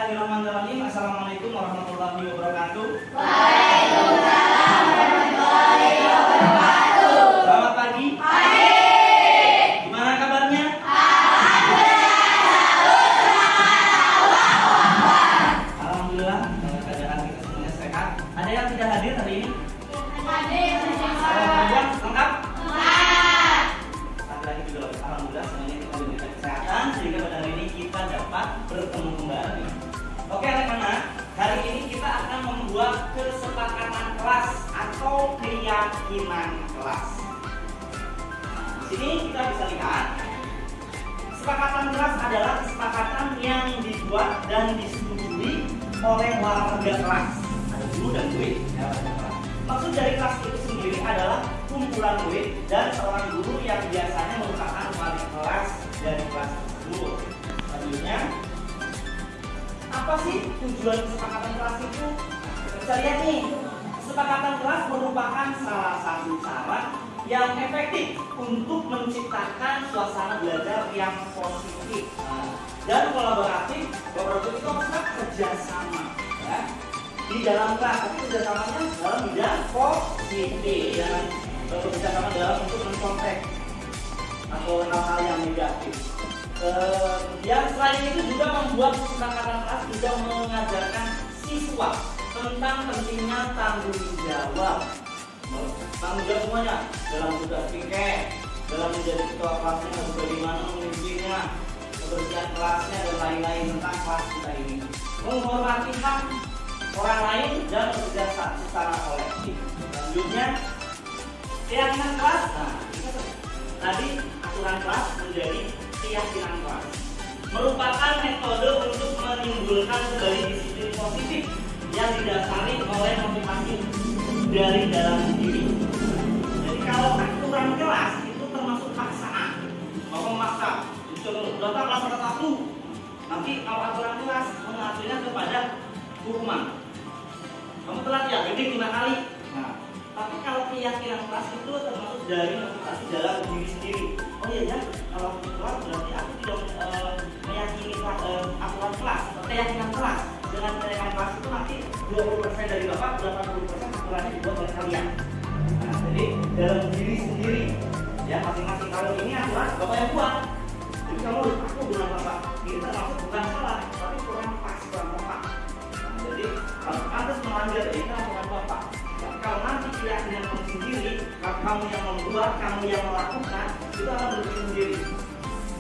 Bismillahirrahmanirrahim. Assalamualaikum warahmatullahi wabarakatuh. Waalaikumsalam warahmatullahi wabarakatuh. Selamat pagi. Pagi. Gimana kabarnya? Alhamdulillah, keadaan kita semuanya sehat. Ada yang tidak hadir hari ini? Hadir. Kemudian lengkap? Lengkap. Laki-laki juga lengkap. Alhamdulillah semuanya kita diberikan kesehatan sehingga pada hari ini kita dapat bertemu kembali. Oke anak-anak, hari ini kita akan membuat kesepakatan kelas atau keyakinan kelas. Di sini kita bisa lihat, kesepakatan kelas adalah kesepakatan yang dibuat dan disetujui oleh warga kelas. Ada guru dan murid. Maksud dari kelas itu sendiri adalah kumpulan murid dan seorang guru yang biasanya merupakan wali kelas dari kelas tersebut. Selanjutnya, apa sih tujuan kesepakatan kelas itu? Kita bisa lihat nih, kesepakatan kelas merupakan salah satu cara yang efektif untuk menciptakan suasana belajar yang positif dan kolaboratif. Kolaboratif itu maksudnya kerjasama ya, di dalam kelas, tapi kerjasamanya dalam bidang positif, jangan kerjasama dalam untuk mencontek atau hal-hal yang negatif. Kemudian selain itu juga membuat kesepakatan kelas juga mengajarkan siswa tentang pentingnya tanggung jawab. Tanggung jawab semuanya dalam tugas piket, dalam menjadi ketua kelasnya, bagaimana memimpinnya, kebersihan kelasnya dan lain-lain tentang kelas kita ini. Menghormati hak orang lain dan bekerja secara kolektif. Selanjutnya, keyakinan kelas. Nah, tadi aturan kelas menjadi keyakinan kelas. Merupakan metode untuk menimbulkan kembali disiplin positif yang didasari oleh motivasi dari dalam diri. Jadi kalau aturan kelas itu termasuk paksaan, mau memaksa, datang kelas satu, nanti kalau aturan kelas mengaturnya kepada hukuman. Kamu telat ya, jadi 5 kali. Nah, tapi kalau keyakinan kelas itu termasuk dari motivasi dalam diri sendiri. Oh iya ya, kalau aku telat berarti aku tidak meyakini aturan kelas, keyakinan kelas. Dengan keyakinan kelas itu nanti 20% dari bapak, 80% aturannya dibuat oleh kalian. Nah, jadi dalam diri sendiri, ya masing-masing. Kalau ini aturan bapak yang buat. Jadi kamu aku dengan bapak, ini termasuk bukan salah, tapi kurang pas, kurang tepat. Nah, jadi harus pantas melanggar ini aturan bapak. Tapi kalau nanti keyakinan kamu sendiri, kamu yang membuat, kamu yang melakukan, itu akan berdiri sendiri.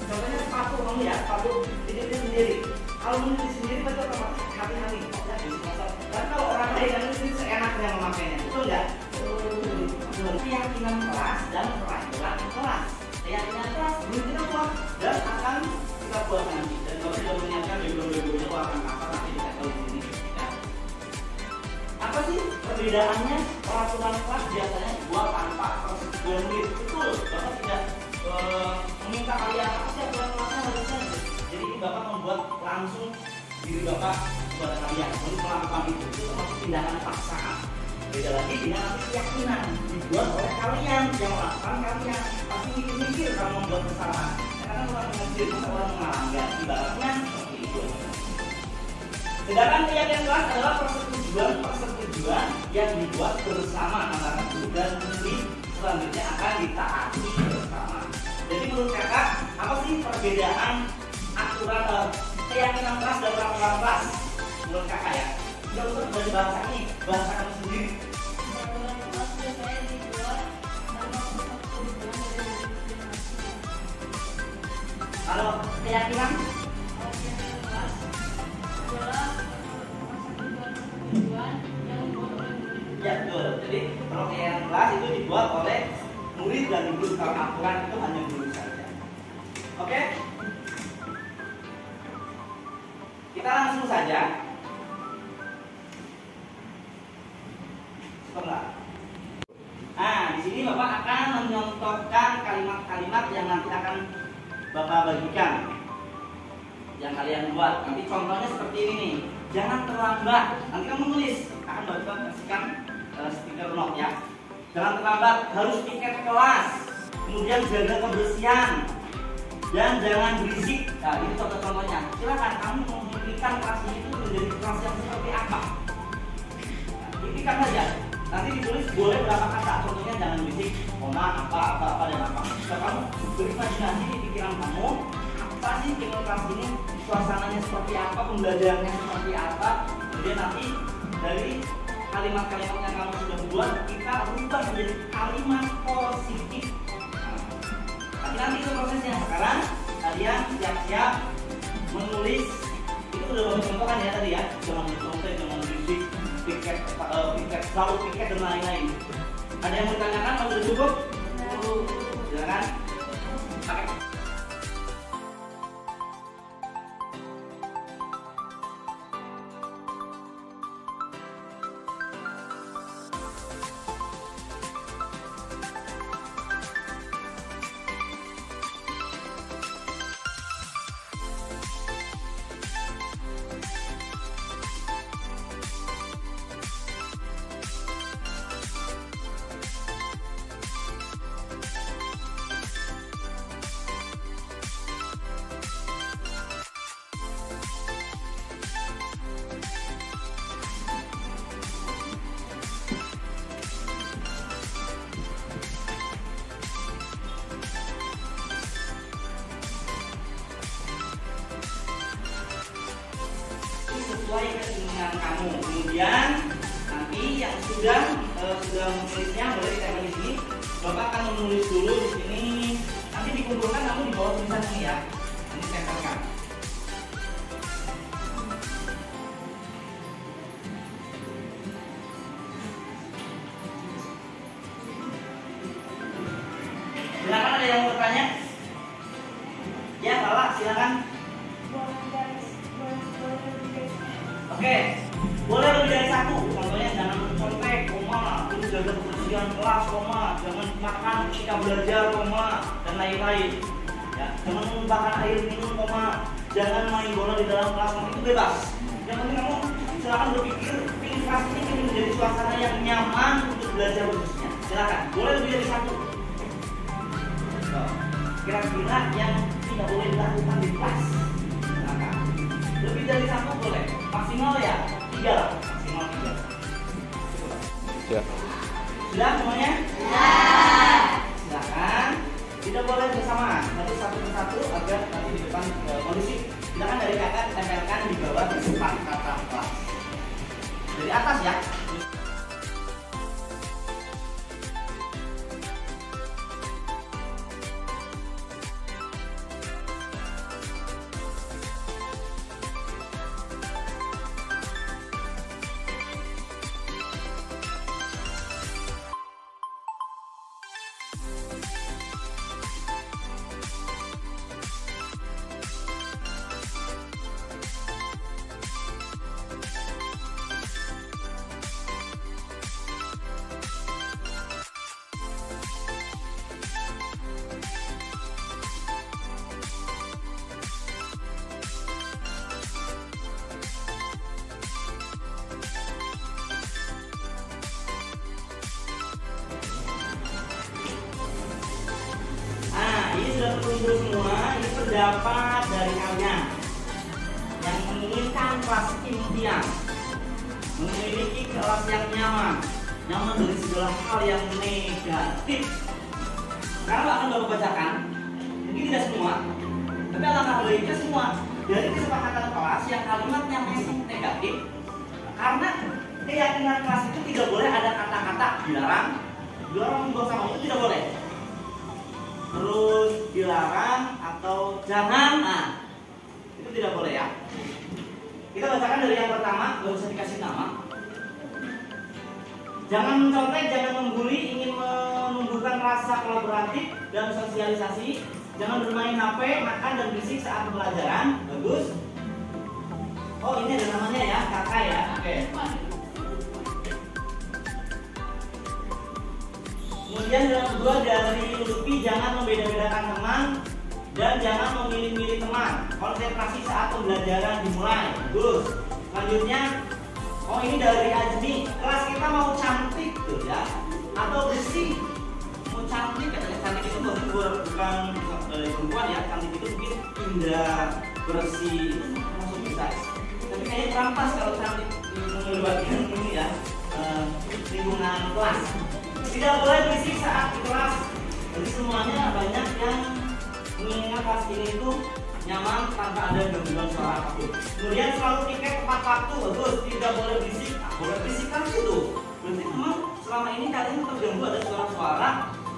Contohnya sepatu kamu ya, sepatu diri sendiri. Kalau menurut sendiri pasti otomatis hati-hati. Tapi kalau orang lain kan itu seenaknya memakainya, betul nggak? Keyakinan kelas dan peraturan kelas. Keyakinan kelas belum kita buat dan akan kita buat nanti. Dan kalau sudah menyiapkan background-backgroundnya itu akan apa nanti kita tahu di sini. Ya. Apa sih perbedaannya? Peraturan kelas biasanya dibuat tanpa persetujuan murid. Betul, bapak tidak meminta kalian apa sih aturan kelasnya harusnya. Jadi ini bapak membuat langsung diri bapak kepada kalian untuk melakukan itu termasuk tindakan paksaan. Beda lagi dengan keyakinan dibuat oleh kalian yang melakukan, kalian pasti mikir-mikir kalau membuat kesalahan. Karena orang mengecil, orang melanggar, ibaratnya seperti itu. Sedangkan keyakinan kelas adalah persetujuan yang dibuat bersama antara guru dan murid, selanjutnya akan ditaati bersama. Jadi menurut kakak, apa sih perbedaan aturan keyakinan kelas dan peraturan kelas? Menurut kakak ya, tidak usah dari bahasa ini, bahasa kamu sendiri. Peraturan kelas biasanya dibuat tanpa persetujuan dari masing-masing. Kalau keyakinan Kelas adalah persetujuan yang dibuat oleh murid. ya betul. Jadi kalau keyakinan kelas itu dibuat oleh murid dan guru. Kalau aturan itu hanya guru saja. Oke? Kita langsung saja. Nah, di sini Bapak akan menyontohkan kalimat-kalimat yang nanti akan Bapak bagikan, yang kalian buat. Nanti contohnya seperti ini nih. Jangan terlambat. Nanti kamu tulis, akan Bapak kasihkan stiker note ya. Jangan terlambat, harus tiket kelas. Kemudian jaga kebersihan dan jangan berisik. Nah, ini contoh-contohnya. Silakan kamu tuliskan kelas ini itu menjadi kelas yang seperti apa. Impikan saja. Nanti ditulis boleh berapa kata. Contohnya jangan berisik, koma, apa dan apa. Jika kamu berimajinasi di pikiran kamu, apa sih tinggal kelas ini, suasananya seperti apa, pembelajarannya seperti apa. Kemudian nanti dari kalimat-kalimat yang kamu sudah buat, kita rubah menjadi kalimat positif. Tapi nanti itu prosesnya. Sekarang kalian siap-siap menulis. Itu udah bagus contoh kan ya tadi ya. Jangan dicontoh, jangan berisik, piket, selalu piket dan lain-lain. Ada yang mau ditanyakan? Kalau sudah cukup? Silakan. Pakai. Sesuai keinginan kamu. Kemudian nanti yang sudah menulisnya boleh ditempel di sini. Bapak akan menulis dulu di sini. Nanti dikumpulkan kamu di bawah tulisan ini ya. Ini tempelkan. Silakan, ada yang mau bertanya? Ya, salah, silakan. Oke, boleh lebih dari satu. Contohnya jangan contek, koma, terus jaga kebersihan kelas, koma, jangan makan ketika belajar, koma, dan lain-lain. Ya, jangan menumpahkan air minum, koma, jangan main bola di dalam kelas, koma, itu bebas. Yang penting kamu silakan berpikir, pilih kelas ini ingin menjadi suasana yang nyaman untuk belajar khususnya. Silakan, boleh lebih dari satu. Kira-kira yang tidak boleh dilakukan di kelas. Silakan. Lebih dari satu boleh, maksimal ya 3 lah, maksimal 3. Ya. Sudah semuanya? Ya. Silakan. Tidak boleh bersamaan, nanti satu persatu agar nanti di depan kondisi. Silakan dari kakak tempelkan di bawah kata kelas. Dari atas ya. Sudah terkumpul semua, ini pendapat dari kalian yang menginginkan kelas impian, memiliki kelas yang nyaman dari segala hal yang negatif. Sekarang akan Bapak bacakan, mungkin tidak semua, tapi alangkah baiknya semua dari kesepakatan kelas yang kalimatnya masih negatif, karena keyakinan kelas itu tidak boleh ada kata-kata dilarang membuang sama itu tidak boleh. Terus dilarang atau jangan, itu tidak boleh ya. Kita bacakan dari yang pertama, gak usah dikasih nama. Jangan mencontek, jangan membuli, ingin menumbuhkan rasa kolaboratif dan sosialisasi. Jangan bermain HP, makan dan berisik saat pembelajaran. Bagus. Oh, ini ada namanya ya, kakak ya. Oke. Kemudian yang kedua dari Lutfi, jangan membeda-bedakan teman dan jangan memilih-milih teman. Konsentrasi saat pembelajaran dimulai. Bagus. Selanjutnya, oh ini dari Ajmi, kelas kita mau cantik tuh ya, atau bersih. Mau cantik, katanya cantik itu bukan dari perempuan ya, cantik itu mungkin indah, bersih, itu masuk bisa. kayaknya kurang pas kalau kita melibatkan ini ya, lingkungan kelas. Tidak boleh berisik saat di kelas. Jadi semuanya banyak yang menginginkan kelas ini itu nyaman tanpa ada gangguan suara apapun. Kemudian selalu tiket tepat waktu, bagus. Tidak boleh berisik. Boleh berisik kan itu. Berarti memang selama ini kalian terganggu ada suara-suara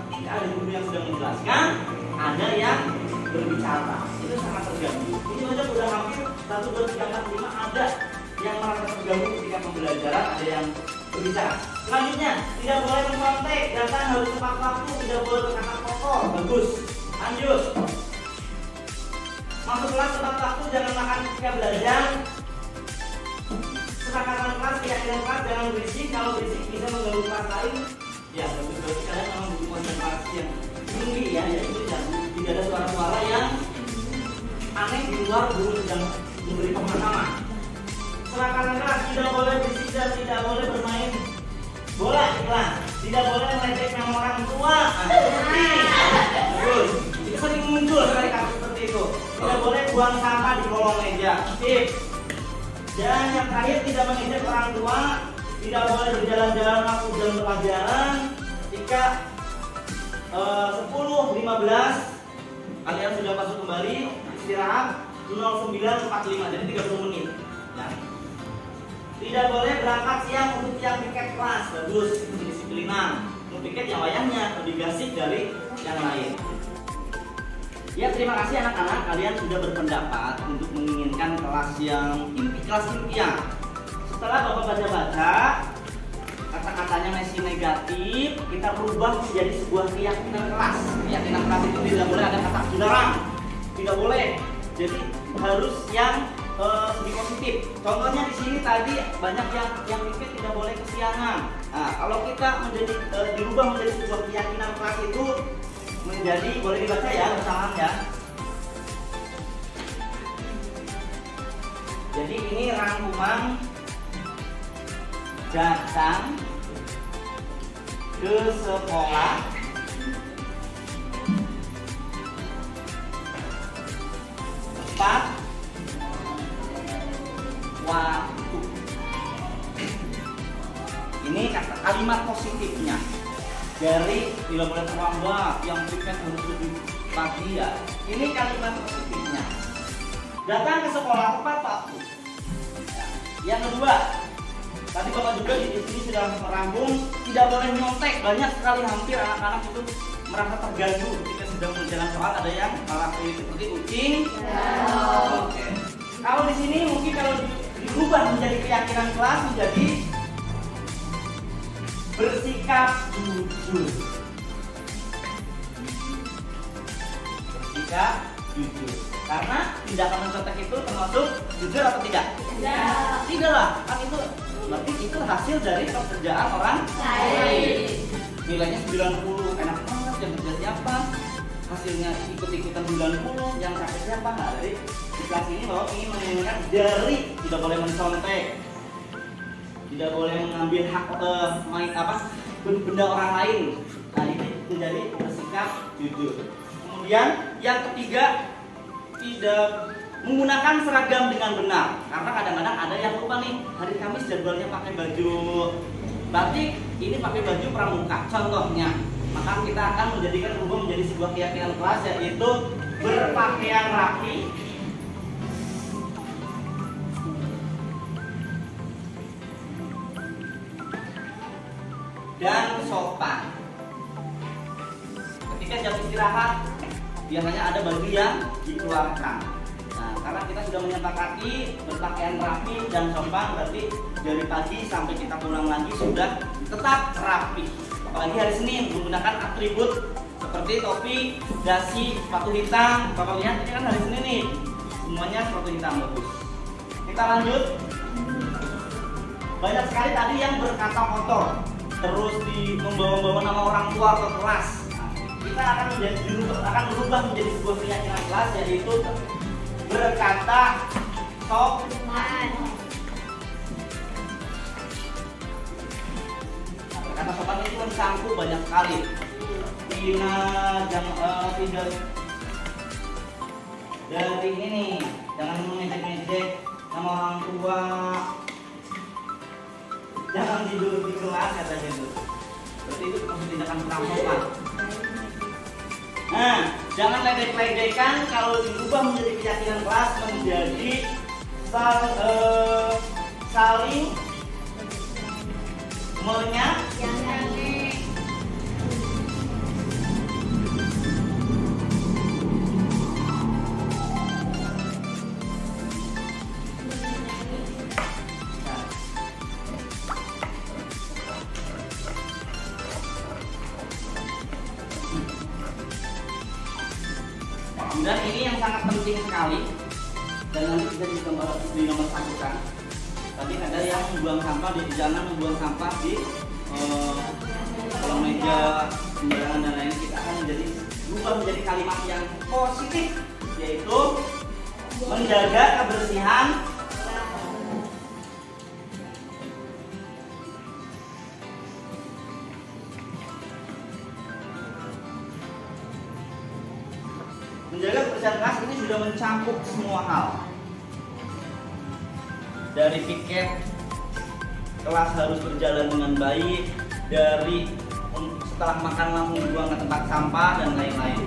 ketika ada guru yang sedang menjelaskan, ada yang berbicara. Itu sangat terganggu. Ini aja udah hampir 1, 2, 3, 4, 5 ada yang merasa terganggu ketika pembelajaran, ada yang berbicara. Selanjutnya, tidak boleh mencontek, datang harus tepat waktu, tidak boleh berkata kotor. Bagus. Lanjut. Masuk kelas tepat waktu, jangan makan ketika belajar. Kesepakatan kelas, keyakinan kelas, jangan berisik. Kalau berisik bisa mengganggu kelas lain. Ya, berarti kalian memang butuh konsentrasi yang tinggi ya, yaitu tidak ada suara-suara yang aneh di luar guru sedang memberi pemahaman. Kesepakatan kelas, tidak boleh berisik dan tidak boleh bermain bola di kelas. Tidak boleh meledek nama orang tua. Seperti bagus. Itu sering muncul sekali kasus seperti itu. Tidak boleh buang sampah di kolong meja. Sip. Dan yang terakhir, tidak mengejek orang tua. Tidak boleh berjalan-jalan waktu jam pelajaran. Jika 10.15 kalian sudah masuk kembali, istirahat 09.45, jadi 30 menit ya. Tidak boleh berangkat siang untuk yang tiket kelas. Bagus, itu kedisiplinan. Untuk tiket yang wayangnya lebih basic dari yang lain. Ya, terima kasih anak-anak, kalian sudah berpendapat untuk menginginkan kelas yang kelas impian. Setelah Bapak baca-baca, kata-katanya masih negatif, kita rubah menjadi sebuah keyakinan kelas. Keyakinan kelas itu tidak boleh ada kata dilarang, tidak boleh. Jadi harus yang lebih positif. Contohnya di sini tadi banyak yang pikir tidak boleh kesiangan. Nah, kalau kita menjadi dirubah menjadi sebuah keyakinan kelas itu menjadi, boleh dibaca ya bersamaan ya. Jadi ini rangkuman datang ke sekolah tepat waktu. Ini kata kalimat positifnya. Dari tidak boleh terlambat, yang tiket harus lebih pagi ya. Ini kalimat positifnya. Datang ke sekolah tepat waktu. Yang kedua, tadi Bapak juga di sini sudah merangkum, tidak boleh nyontek. Banyak sekali hampir anak-anak itu merasa terganggu ketika sedang menjalankan soal, ada yang malah seperti kucing. Oke. Kalau di sini mungkin kalau dirubah menjadi keyakinan kelas menjadi bersikap jujur. Bersikap jujur. Karena tindakan mencontek itu termasuk jujur atau tidak? Tidak. Tidak lah. Kan itu berarti itu hasil dari pekerjaan orang lain. Nilainya 90, enak banget. Yang kerja siapa? Hasilnya ikut-ikutan 90, yang capek siapa? Nah, dari di kelas ini bahwa ingin menginginkan dari tidak boleh mencontek, tidak boleh mengambil hak main benda orang lain. Nah, ini menjadi bersikap jujur. Kemudian yang ketiga, tidak menggunakan seragam dengan benar. Karena kadang-kadang ada yang lupa nih, hari Kamis jadwalnya pakai baju batik, ini pakai baju pramuka contohnya. Maka kita akan menjadikan berubah menjadi sebuah keyakinan kelas, yaitu berpakaian rapi, dan sopan. Ketika jam istirahat biasanya ada baju yang dikeluarkan. Nah, karena kita sudah menyepakati berpakaian rapi dan sopan, berarti dari pagi sampai kita pulang lagi sudah tetap rapi. Apalagi hari Senin menggunakan atribut seperti topi, dasi, sepatu hitam. Bapak lihat ini kan hari Senin nih, semuanya sepatu hitam, bagus. Kita lanjut. Banyak sekali tadi yang berkata kotor, terus membawa-bawa nama orang tua ke kelas. Nah, kita akan berubah menjadi sebuah keyakinan kelas, yaitu berkata sopan. Kata sopan itu mencakup banyak sekali. Tidak dari ini nih, jangan mengejek-ngejek nama sama orang tua. Jangan tidur di kelas katanya tuh. Berarti itu maksud tindakan kurang sopan. Nah, jangan ledek-ledekan kalau diubah menjadi keyakinan kelas menjadi saling menyayangi. Dan ini yang sangat penting sekali dan nanti bisa di nomor satukan. Tadi ada yang membuang sampah di jangan membuang sampah di kolong meja, sembarangan dan lain. Kita akan berubah menjadi kalimat yang positif, yaitu menjaga kebersihan. Menjaga kebersihan kelas ini sudah mencakup semua hal. Dari piket kelas harus berjalan dengan baik, dari setelah makan langsung dibuang ke tempat sampah dan lain-lain.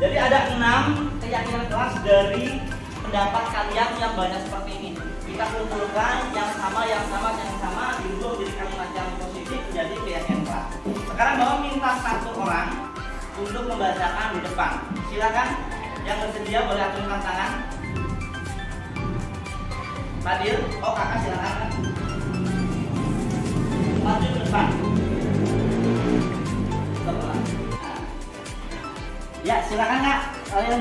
Jadi ada 6 keyakinan kelas dari pendapat kalian yang banyak seperti ini. Kita kumpulkan yang sama, diubah menjadi kalimat yang positif menjadi keyakinan kelas. Sekarang Bapak minta 1 orang untuk membacakan di depan. Silakan yang bersedia boleh acungkan tangan. Fadil, oh kakak silakan. Maju ke depan. Ya silakan kak. Kalian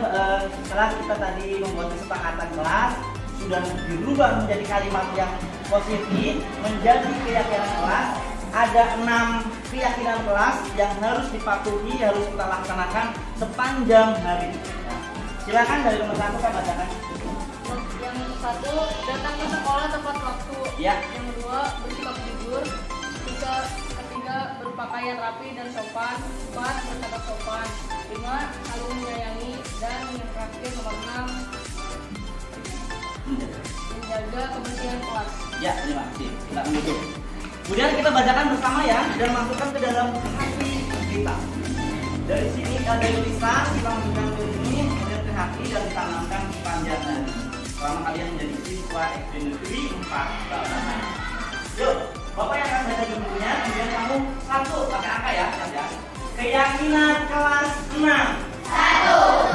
setelah kita tadi membuat kesepakatan kelas sudah dirubah menjadi kalimat yang positif menjadi keyakinan kelas. Ada 6 keyakinan kelas yang harus dipatuhi, harus kita laksanakan sepanjang hari. Nah, silakan dari nomor 1 Kak bacakan. Yang 1, datang ke sekolah tepat waktu. Ya. Yang 2, bersikap jujur. Ketiga, berpakaian rapi dan sopan. 4, berkata sopan. 5, saling menyayangi. Dan yang terakhir nomor 6, menjaga kebersihan kelas. Ya, terima kasih. Kita menutup. Kemudian kita bacakan bersama ya dan masukkan ke dalam hati kita. Dari sini ada tulisan, kita masukkan ke sini, kemudian ke hati dan ditanamkan sepanjang hari. Selama kalian menjadi siswa SD Negeri 4 Babakan. Yuk, Bapak yang akan baca bukunya, kemudian kamu 1 pakai angka ya, saja. Keyakinan kelas 6. 1.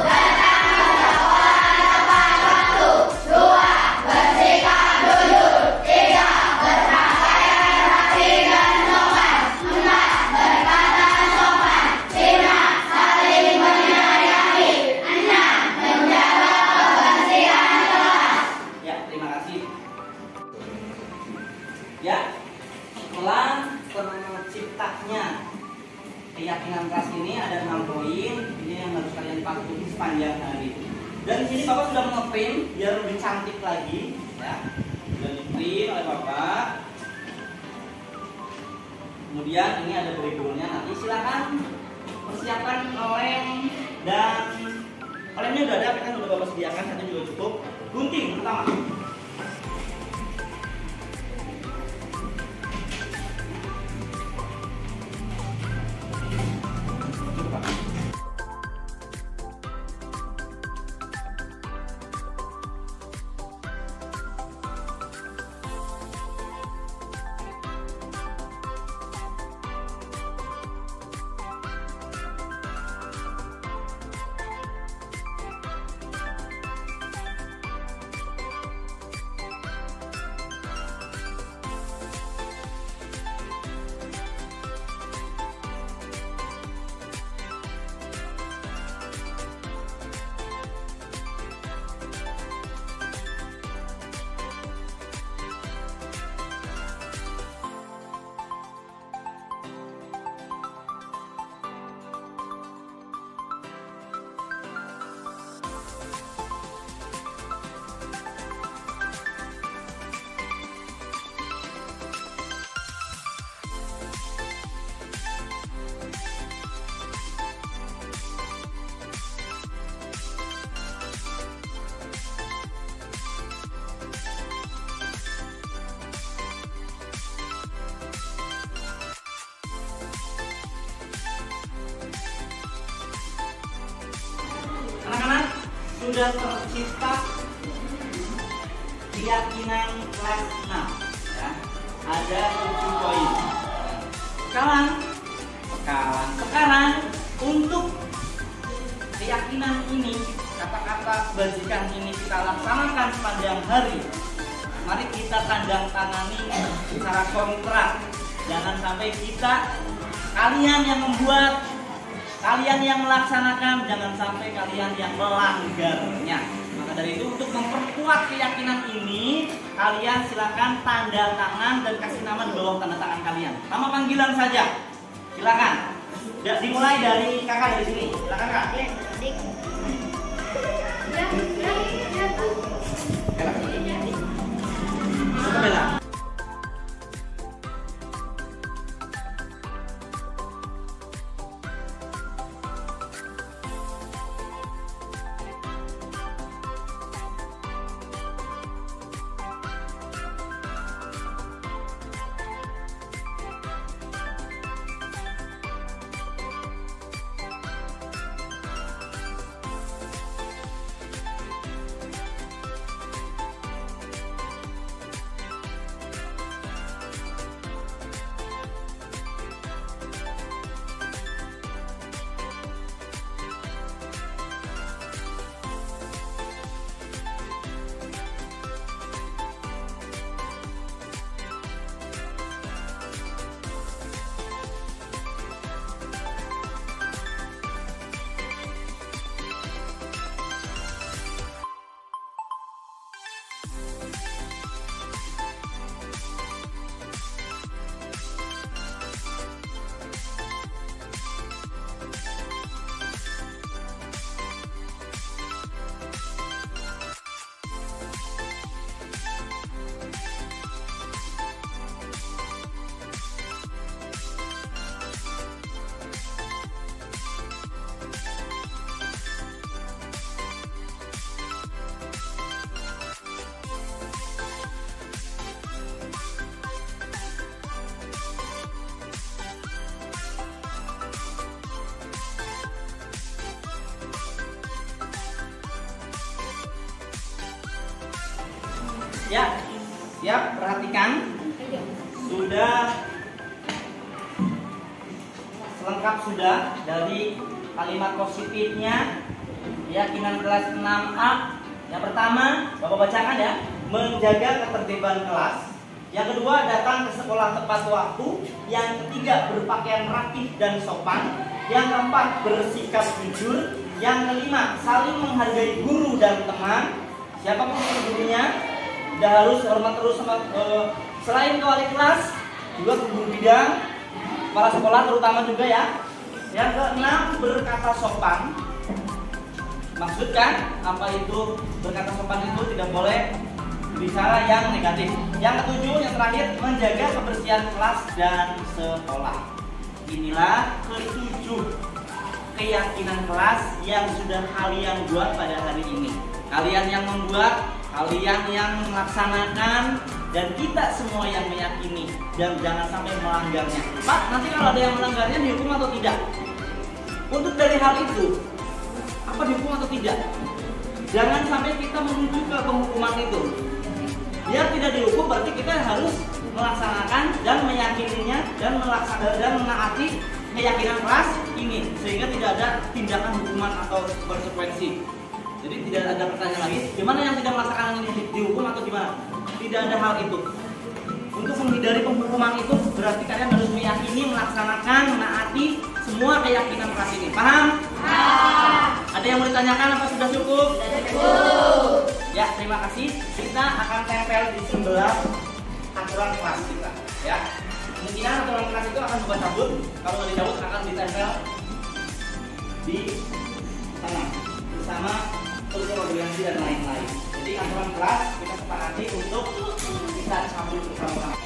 Datang ke sekolah tepat waktu. 2. Bersikap jujur. 3. Berpakaian rapi dan sopan. 4. Berkata sopan. 5. Saling menyayangi. 6. Menjaga kebersihan kelas. Ya, terima kasih. Ya, setelah terciptanya keyakinan kelas ini ada 6 poin, ini yang harus kalian patuhi sepanjang hari. Dan di sini Bapak sudah nge-print biar lebih cantik lagi, ya. Sudah di-print oleh Bapak. Kemudian ini ada berikutnya, nanti silakan persiapkan lem dan lemnya udah ada, kan udah Bapak sediakan, 1 juga cukup. Gunting pertama. sudah tercipta keyakinan kelas 6 ya. Ada 7 poin. Sekarang untuk keyakinan ini, kata-kata kebajikan ini kita laksanakan sepanjang hari. Mari kita tanda tangani secara kontrak. Jangan sampai kalian yang membuat, kalian yang melaksanakan, jangan sampai kalian yang melanggarnya. Maka dari itu, untuk memperkuat keyakinan ini, kalian silakan tanda tangan dan kasih nama di bawah tanda tangan kalian. Nama panggilan saja. Silakan. Dimulai dari kakak dari sini. Silakan kak. Bella. Ya, siap, perhatikan. Sudah selengkap sudah dari kalimat positifnya. Keyakinan kelas 6A. Yang pertama, Bapak bacakan ya, menjaga ketertiban kelas. Yang kedua, datang ke sekolah tepat waktu. Yang ketiga, berpakaian rapi dan sopan. Yang keempat, bersikap jujur. Yang kelima, saling menghargai guru dan teman. Siapapun gurunya, udah harus hormat terus sama selain ke wali kelas, juga ke guru bidang, kepala sekolah terutama juga ya. Yang keenam, berkata sopan. Maksudkan apa itu berkata sopan? Itu tidak boleh bicara yang negatif. Yang ketujuh, yang terakhir, menjaga kebersihan kelas dan sekolah. Inilah ketujuh keyakinan kelas yang sudah kalian buat pada hari ini. Kalian yang membuat, kalian yang melaksanakan, dan kita semua yang meyakini, dan jangan sampai melanggarnya. Pak, nanti kalau ada yang melanggarnya dihukum atau tidak? Untuk dari hal itu, apa dihukum atau tidak? Jangan sampai kita menuju ke penghukuman itu. Biar tidak dihukum, berarti kita harus melaksanakan dan meyakininya dan menaati keyakinan kelas ini, sehingga tidak ada tindakan hukuman atau konsekuensi. Jadi tidak ada pertanyaan lagi, gimana yang tidak melaksanakan ini dihukum atau gimana? Tidak ada hal itu. Untuk menghindari penghukuman itu berarti kalian harus meyakini, melaksanakan, menaati semua keyakinan kelas ini. Paham? Paham. Ada yang mau ditanyakan apa sudah cukup? Sudah cukup. Ya, terima kasih. Kita akan tempel di sebelah aturan kelas kita. Ya. Kemungkinan aturan kelas itu akan bukan cabut. Kalau nggak dicabut akan ditempel di sana bersama koordinasi dan lain-lain. Jadi aturan kelas kita sepakati untuk kita cabut bersama-sama.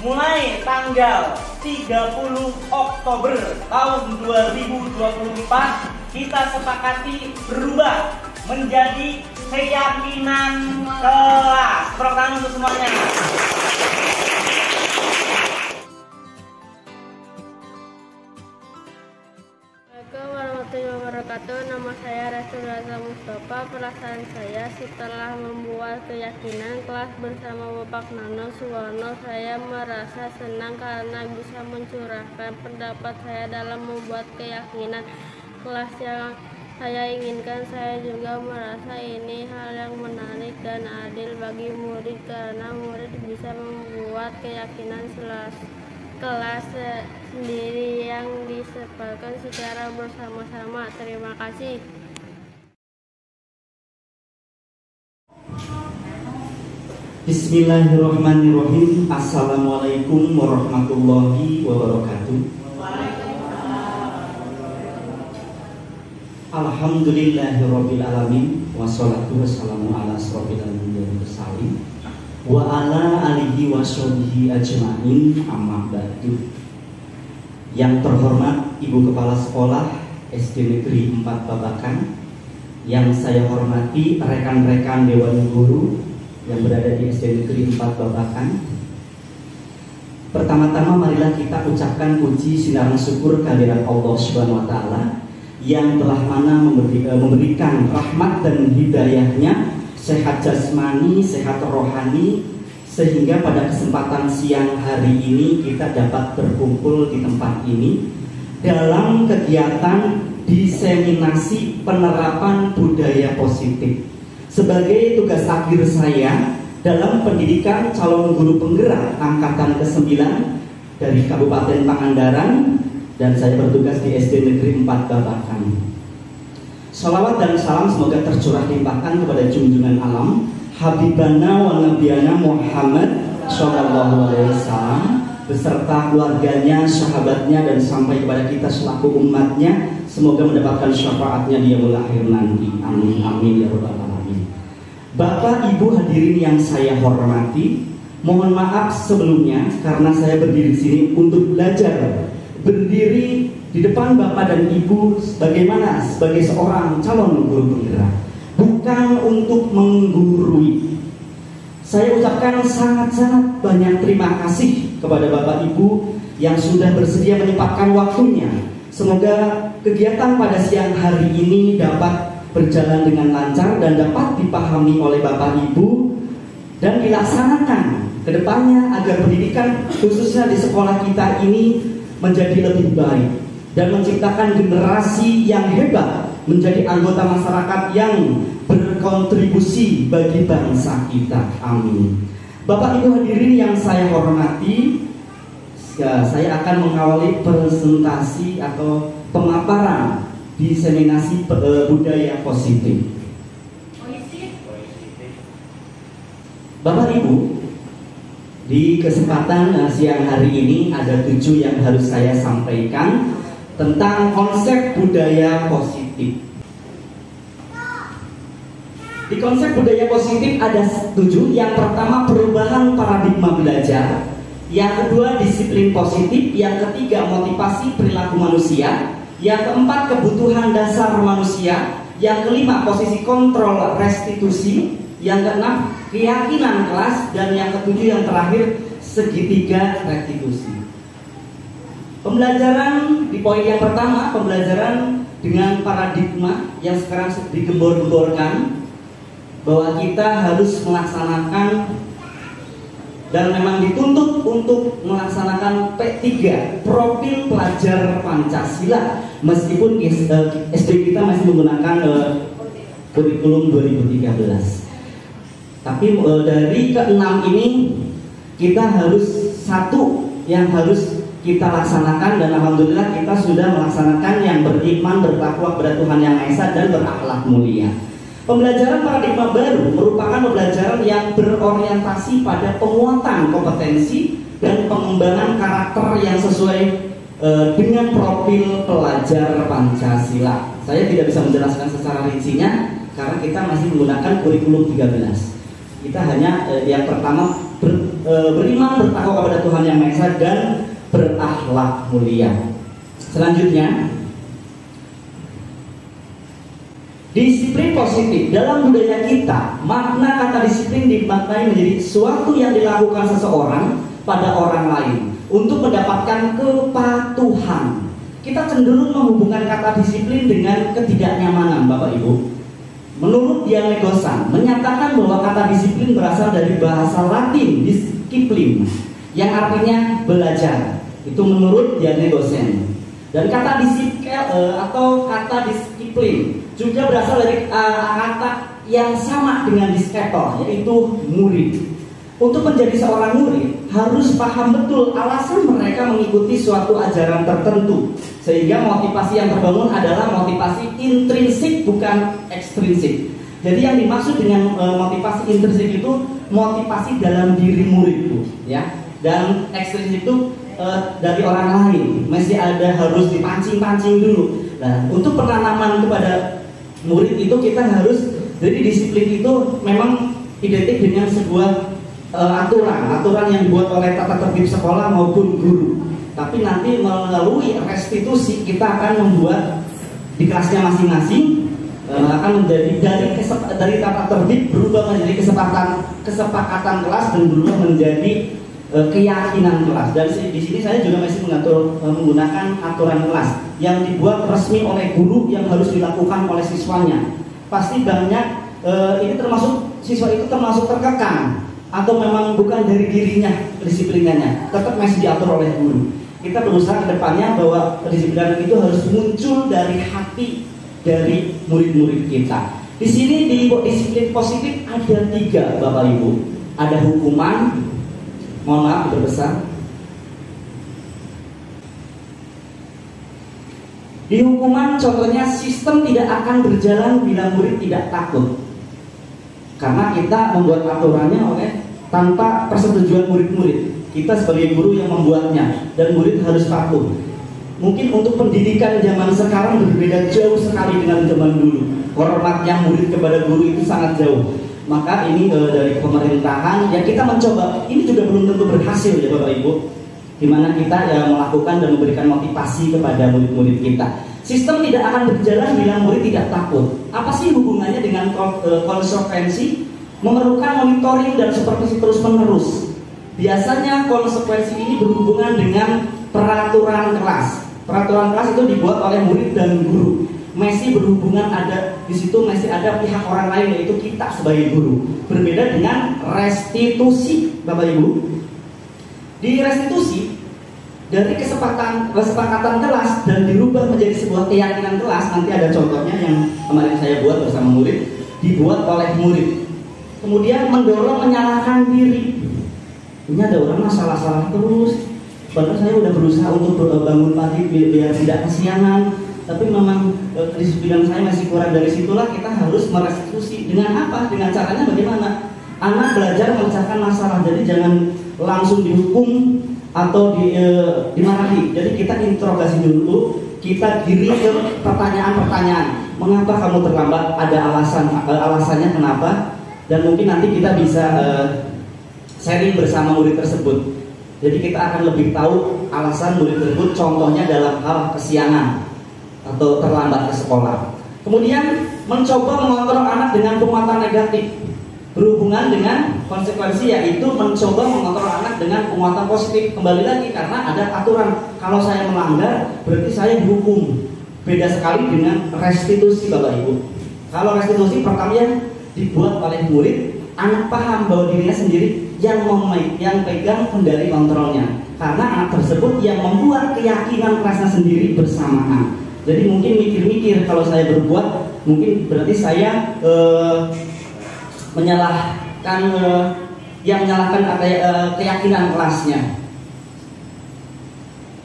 Mulai tanggal 30 Oktober tahun 2024 kita sepakati berubah menjadi keyakinan kelas. Tepuk tangan untuk semuanya. Assalamualaikum warahmatullahi wabarakatuh. Nama saya Rasul Raza Mustafa. Perasaan saya setelah membuat keyakinan kelas bersama Bapak Nano Suwarno, saya merasa senang karena bisa mencurahkan pendapat saya dalam membuat keyakinan kelas yang saya inginkan. Saya juga merasa ini hal yang menarik dan adil bagi murid karena murid bisa membuat keyakinan kelas sendiri yang disebarkan secara bersama-sama. Terima kasih. Bismillahirrahmanirrahim. Assalamualaikum warahmatullahi wabarakatuh. Alhamdulillahirabbil alamin wassalatu wassalamu ala asrofil anbiya'i wal mursalin wa ala alihi washabihi ajmain, amma ba'du. Yang terhormat Ibu Kepala Sekolah SD Negeri 4 Babakan, yang saya hormati rekan-rekan Dewan Guru yang berada di SD Negeri 4 Babakan. Pertama-tama marilah kita ucapkan puji sinaran syukur kehadirat Allah Subhanahu wa taala yang telah mana memberikan rahmat dan hidayahnya, sehat jasmani, sehat rohani, sehingga pada kesempatan siang hari ini kita dapat berkumpul di tempat ini dalam kegiatan diseminasi penerapan budaya positif. Sebagai tugas akhir saya dalam pendidikan calon guru penggerak angkatan ke-9 dari Kabupaten Pangandaran, dan saya bertugas di SD Negeri 4 Babakan. Salawat dan salam semoga tercurah limpahkan kepada junjungan alam Habibana wa Nabiyana Muhammad Sallallahu Alaihi Wasallam beserta keluarganya, sahabatnya, dan sampai kepada kita selaku umatnya. Semoga mendapatkan syafaatnya di yaumul akhir nanti. Amin amin ya rabbal alamin. Bapak Ibu hadirin yang saya hormati, mohon maaf sebelumnya karena saya berdiri di sini untuk belajar, berdiri di depan Bapak dan Ibu bagaimana sebagai seorang calon guru penggerak, bukan untuk menggurui. Saya ucapkan sangat-sangat banyak terima kasih kepada Bapak Ibu yang sudah bersedia menyempatkan waktunya. Semoga kegiatan pada siang hari ini dapat berjalan dengan lancar dan dapat dipahami oleh Bapak Ibu dan dilaksanakan ke depannya agar pendidikan khususnya di sekolah kita ini menjadi lebih baik dan menciptakan generasi yang hebat, menjadi anggota masyarakat yang berkontribusi bagi bangsa kita. Amin. Bapak Ibu hadirin yang saya hormati, saya akan mengawali presentasi atau pemaparan diseminasi budaya positif. Bapak Ibu, di kesempatan siang hari ini ada 7 yang harus saya sampaikan tentang konsep budaya positif. Di konsep budaya positif ada 7. Yang pertama, perubahan paradigma belajar. Yang kedua, disiplin positif. Yang ketiga, motivasi perilaku manusia. Yang keempat, kebutuhan dasar manusia. Yang kelima, posisi kontrol restitusi. Yang keenam, keyakinan kelas. Dan yang ketujuh yang terakhir, segitiga restitusi. Pembelajaran di poin yang pertama, pembelajaran dengan paradigma yang sekarang digembor-gemborkan, bahwa kita harus melaksanakan dan memang dituntut untuk melaksanakan P3, profil pelajar Pancasila, meskipun SD kita masih menggunakan kurikulum 2013. Tapi dari ke-6 ini kita harus satu yang harus kita laksanakan, dan alhamdulillah kita sudah melaksanakan yang beriman, bertakwa kepada Tuhan Yang Maha Esa dan berakhlak mulia. Pembelajaran paradigma baru merupakan pembelajaran yang berorientasi pada penguatan kompetensi dan pengembangan karakter yang sesuai dengan profil pelajar Pancasila. Saya tidak bisa menjelaskan secara rincinya karena kita masih menggunakan kurikulum 13. Kita hanya yang pertama beriman, bertakwa kepada Tuhan Yang Maha Esa dan berakhlak mulia. Selanjutnya, Disiplin positif dalam budaya kita, makna kata disiplin dimaknai menjadi sesuatu yang dilakukan seseorang pada orang lain untuk mendapatkan kepatuhan. Kita cenderung menghubungkan kata disiplin dengan ketidaknyamanan, Bapak Ibu. Menurut Diane Gosan, menyatakan bahwa kata disiplin berasal dari bahasa Latin disciplin, yang artinya belajar. Itu menurut Diane Gosan. Dan kata disiplin atau kata disiplin juga berasal dari kata yang sama dengan disciple, yaitu murid. Untuk menjadi seorang murid harus paham betul alasan mereka mengikuti suatu ajaran tertentu, sehingga motivasi yang terbangun adalah motivasi intrinsik bukan ekstrinsik. Jadi yang dimaksud dengan motivasi intrinsik itu motivasi dalam diri murid, ya. Dan ekstrinsik itu dari orang lain, masih ada harus dipancing-pancing dulu. Nah, untuk penanaman kepada murid itu kita harus, jadi disiplin itu memang identik dengan sebuah aturan yang dibuat oleh tata tertib sekolah maupun guru. Tapi nanti melalui restitusi kita akan membuat di kelasnya masing-masing akan menjadi dari tata tertib berubah menjadi kesepakatan kelas dan berubah menjadi keyakinan kelas. Dan di sini saya juga masih menggunakan aturan kelas yang dibuat resmi oleh guru yang harus dilakukan oleh siswanya. Pasti banyak ini termasuk siswa itu termasuk terkekang atau memang bukan dari dirinya disiplinannya, tetap masih diatur oleh guru. Kita berusaha ke depannya bahwa kedisiplinan itu harus muncul dari hati dari murid-murid kita. Di sini di disiplin positif ada 3, Bapak Ibu. Ada hukuman, mohon maaf diperbesar. Di hukuman contohnya sistem tidak akan berjalan bila murid tidak takut. Karena kita membuat aturannya oleh tanpa persetujuan murid-murid. Kita sebagai guru yang membuatnya dan murid harus patuh. Mungkin untuk pendidikan zaman sekarang berbeda jauh sekali dengan zaman dulu. Hormatnya murid kepada guru itu sangat jauh. Maka ini dari pemerintahan ya kita mencoba. Ini juga belum tentu berhasil ya Bapak Ibu. Dimana kita ya melakukan dan memberikan motivasi kepada murid-murid kita. Sistem tidak akan berjalan bila murid tidak takut. Apa sih hubungannya dengan konsekuensi? Memerlukan monitoring dan supervisi terus-menerus. Biasanya konsekuensi ini berhubungan dengan peraturan kelas. Peraturan kelas itu dibuat oleh murid dan guru. Masih berhubungan ada di situ masih ada pihak orang lain yaitu kita sebagai guru. Berbeda dengan restitusi, Bapak Ibu. Di restitusi dari kesepakatan kelas dan dirubah menjadi sebuah keyakinan kelas. Nanti ada contohnya yang kemarin saya buat bersama murid, dibuat oleh murid. Kemudian mendorong menyalahkan diri. Ini ada orang salah-salah terus. Padahal saya udah berusaha untuk bangun pagi biar tidak kesiangan. Tapi memang kedisiplinan saya masih kurang. Dari situlah kita harus merestitusi. Dengan apa? Dengan caranya bagaimana? Anak belajar memecahkan masalah. Jadi jangan langsung dihukum atau dimarahi. Jadi kita interogasi dulu. Kita giring ke pertanyaan-pertanyaan. Mengapa kamu terlambat? Ada alasannya kenapa? Dan mungkin nanti kita bisa sharing bersama murid tersebut. Jadi kita akan lebih tahu alasan murid tersebut, contohnya dalam hal kesiangan atau terlambat ke sekolah. Kemudian mencoba mengontrol anak dengan penguatan negatif berhubungan dengan konsekuensi, yaitu mencoba mengontrol anak dengan penguatan positif. Kembali lagi karena ada aturan, kalau saya melanggar berarti saya dihukum. Beda sekali dengan restitusi Bapak Ibu. Kalau restitusi pertama dibuat oleh murid, anak paham bahwa dirinya sendiri yang pegang kendali kontrolnya, karena anak tersebut yang membuat keyakinan kelasnya sendiri bersamaan. Jadi mungkin mikir-mikir kalau saya berbuat, mungkin berarti saya menyalahkan keyakinan kelasnya.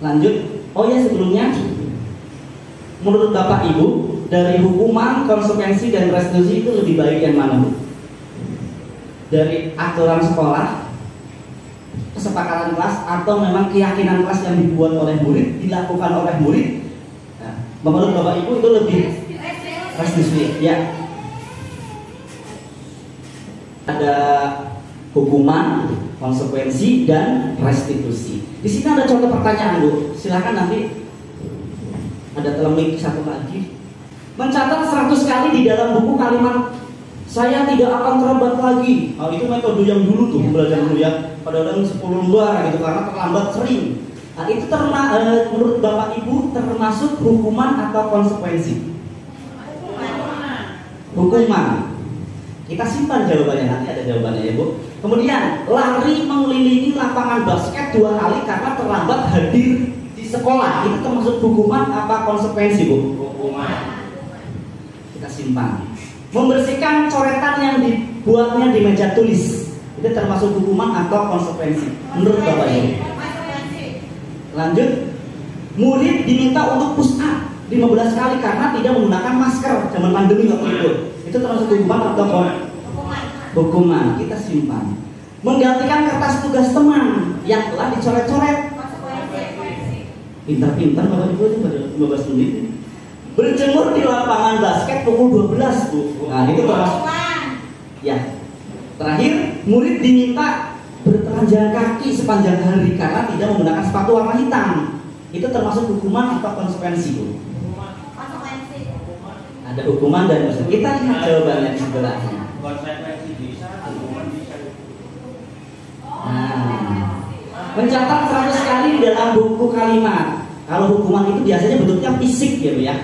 Lanjut. Oh ya, sebelumnya menurut Bapak Ibu, dari hukuman, konsekuensi, dan restitusi itu lebih baik yang mana, Bu? Dari aturan sekolah, kesepakatan kelas, atau memang keyakinan kelas yang dibuat oleh murid, dilakukan oleh murid? Nah, menurut Bapak Ibu itu lebih restitusi, ya. Ada hukuman, konsekuensi, dan restitusi. Di sini ada contoh pertanyaan, Bu. Silakan nanti ada telemik satu lagi. Mencatat 100 kali di dalam buku kalimat saya tidak akan terlambat lagi. Nah, itu metode yang dulu tuh belajar dulu ya. Kadang-kadang 10 lembar gitu karena terlambat sering. Nah, itu menurut Bapak Ibu termasuk hukuman atau konsekuensi? Hukuman. Kita simpan jawabannya, nanti ada jawabannya ya Bu. Kemudian lari mengelilingi lapangan basket 2 kali karena terlambat hadir di sekolah. Itu termasuk hukuman apa konsekuensi Bu? Hukuman. Kita simpan. Membersihkan coretan yang dibuatnya di meja tulis. Itu termasuk hukuman atau konsekuensi menurut Bapak Ibu. Lanjut. Murid diminta untuk push up 15 kali karena tidak menggunakan masker zaman pandemi waktu itu. Itu termasuk hukuman atau hukuman. Kita simpan. Menggantikan kertas tugas teman yang telah dicoret-coret. Pintar-pintar Bapak Ibu itu pada 15 menit. Berjemur di lapangan basket pukul 12 Bu. Nah itu termasuk. Ya. Terakhir, murid diminta bertelanjang kaki sepanjang hari karena tidak menggunakan sepatu warna hitam. Itu termasuk hukuman atau konsekuensi Bu? Konsekuensi. Ada hukuman dan konsekuensi. Kita lihat jawabannya di sebelahnya. Konsekuensi bisa, hukuman bisa. Nah, mencatat 100 kali di dalam buku kalimat. Kalau hukuman itu biasanya bentuknya fisik ya Bu ya.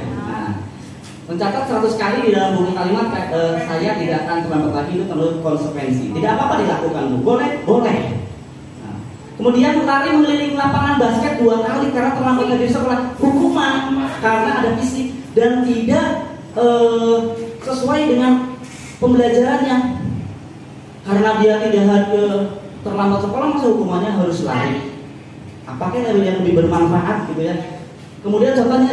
Mencatat 100 kali di dalam buku kalimat saya tidak akan terlambat lagi, itu terlalu konsekuensi. Tidak apa-apa dilakukan Bu. Boleh? Boleh. Nah, kemudian lari mengelilingi lapangan basket 2 kali karena terlambat hadir sekolah. Hukuman karena ada fisik dan tidak sesuai dengan pembelajarannya. Karena dia tidak terlambat sekolah, masa hukumannya harus lari. Apakah yang lebih bermanfaat gitu ya? Kemudian contohnya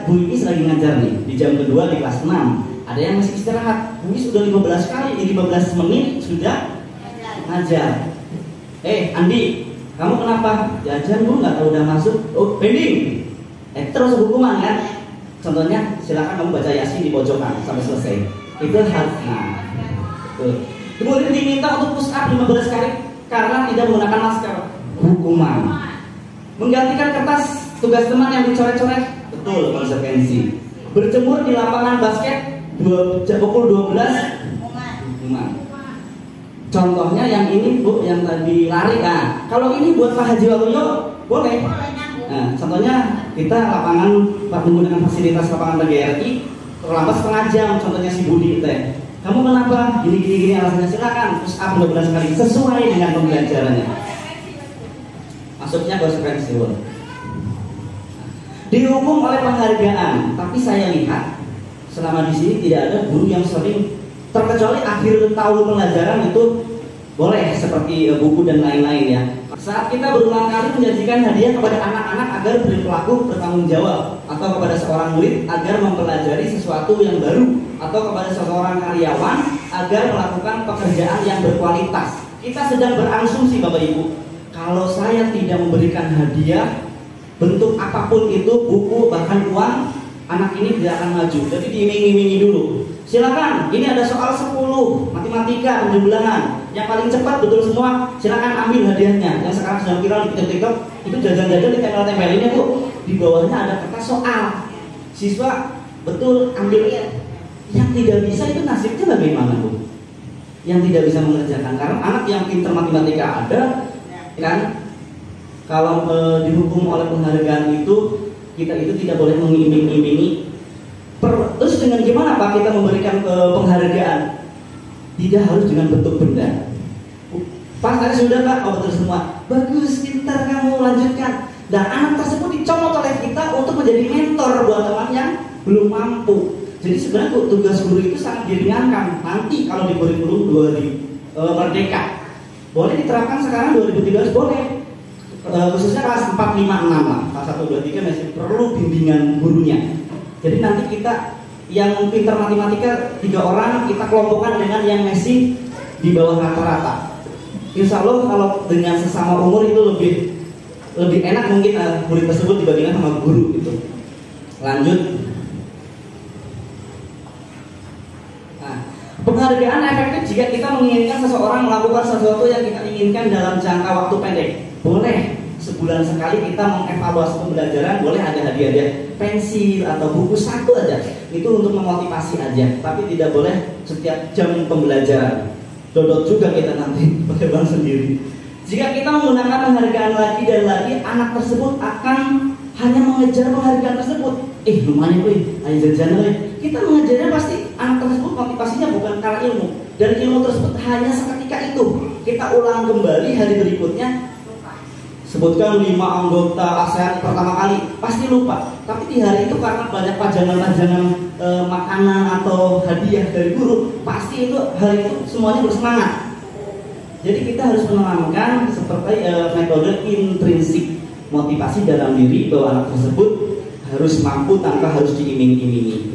Bu Iis lagi ngajar nih di jam kedua di kelas 6. Ada yang masih istirahat. Bu Iis sudah 15 kali, di 15 menit sudah ngajar. Andi, kamu kenapa? Jajan Bu, nggak tahu udah masuk. Oh, pending. Terus hukuman kan? Contohnya, silakan kamu baca Yasin di pojokan sampai selesai. Itu harus. Nah, tuh. Kemudian diminta untuk push up 15 kali karena tidak menggunakan masker. Hukuman. Menggantikan kertas tugas teman yang dicoret-coret, betul konsekuensi. Berjemur di lapangan basket pukul 12, hukuman. Contohnya yang ini Bu, yang tadi lari. Nah, kalau ini buat Pak Haji Waluyo boleh. Nah, contohnya kita lapangan menggunakan fasilitas lapangan PGRI terlambat setengah jam. Contohnya si Budi teh. Kamu kenapa? Gini alasannya, silakan push up 15 kali sesuai dengan pembelajarannya. Maksudnya konsekuensi Bu. Dihukum oleh penghargaan, tapi saya lihat selama di sini tidak ada guru yang sering, terkecuali akhir tahun pelajaran itu boleh seperti buku dan lain-lain ya. Saat kita berulang kali menjanjikan hadiah kepada anak-anak agar berperilaku bertanggung jawab, atau kepada seorang murid agar mempelajari sesuatu yang baru, atau kepada seorang karyawan agar melakukan pekerjaan yang berkualitas. Kita sedang berasumsi Bapak Ibu, kalau saya tidak memberikan hadiah bentuk apapun itu, buku bahkan uang, anak ini tidak akan maju. Jadi diiming-imingi dulu. Silakan, ini ada soal 10 matematika penjumlahan yang paling cepat betul semua, silakan ambil hadiahnya. Yang sekarang sedang viral di TikTok itu jajan-jajan di tempel-tempelinnya Bu. Di bawahnya ada kertas soal. Siswa betul ambil. Yang tidak bisa itu nasibnya bagaimana Bu? Yang tidak bisa mengerjakan, karena anak yang pintar matematika ada kan. Kalau dihukum oleh penghargaan itu, kita itu tidak boleh mengiming-imingi. Terus dengan gimana Pak kita memberikan penghargaan? Tidak harus dengan bentuk benda. Pak tadi sudah Pak, betul semua. Bagus, pintar kamu, lanjutkan. Dan anak tersebut dicomot oleh kita untuk menjadi mentor buat teman yang belum mampu. Jadi sebenarnya tugas guru itu sangat diringankan. Nanti kalau di kurikulum 2000 Merdeka boleh diterapkan sekarang 2013 boleh. Khususnya kelas 4, 5, 6 lah. Kelas 1, 2, 3 masih perlu bimbingan gurunya. Jadi nanti kita yang pintar matematika 3 orang kita kelompokkan dengan yang masih di bawah rata-rata. Insya Allah kalau dengan sesama umur itu lebih enak mungkin murid tersebut dibandingkan sama guru gitu. Lanjut. Nah, penghargaan efektif jika kita menginginkan seseorang melakukan sesuatu yang kita inginkan dalam jangka waktu pendek. Boleh. sebulan sekali kita mengevaluasi pembelajaran, boleh ada hadiah-hadiah pensil atau buku satu aja. Itu untuk memotivasi aja, tapi tidak boleh setiap jam pembelajaran. Dodot juga kita nanti pakai bank sendiri. Jika kita menggunakan penghargaan lagi dan lagi, anak tersebut akan hanya mengejar penghargaan tersebut. Lumayan ayo jajan. Kita mengejarnya pasti anak tersebut motivasinya bukan karena ilmu. Dan ilmu tersebut hanya seketika itu. Kita ulang kembali hari berikutnya. Sebutkan 5 anggota ASEAN pertama kali, pasti lupa. Tapi di hari itu karena banyak pajangan-pajangan makanan atau hadiah dari guru, pasti itu hari itu semuanya bersemangat. Jadi kita harus menanamkan seperti metode intrinsik, motivasi dalam diri bahwa anak tersebut harus mampu tanpa harus diiming-imingi.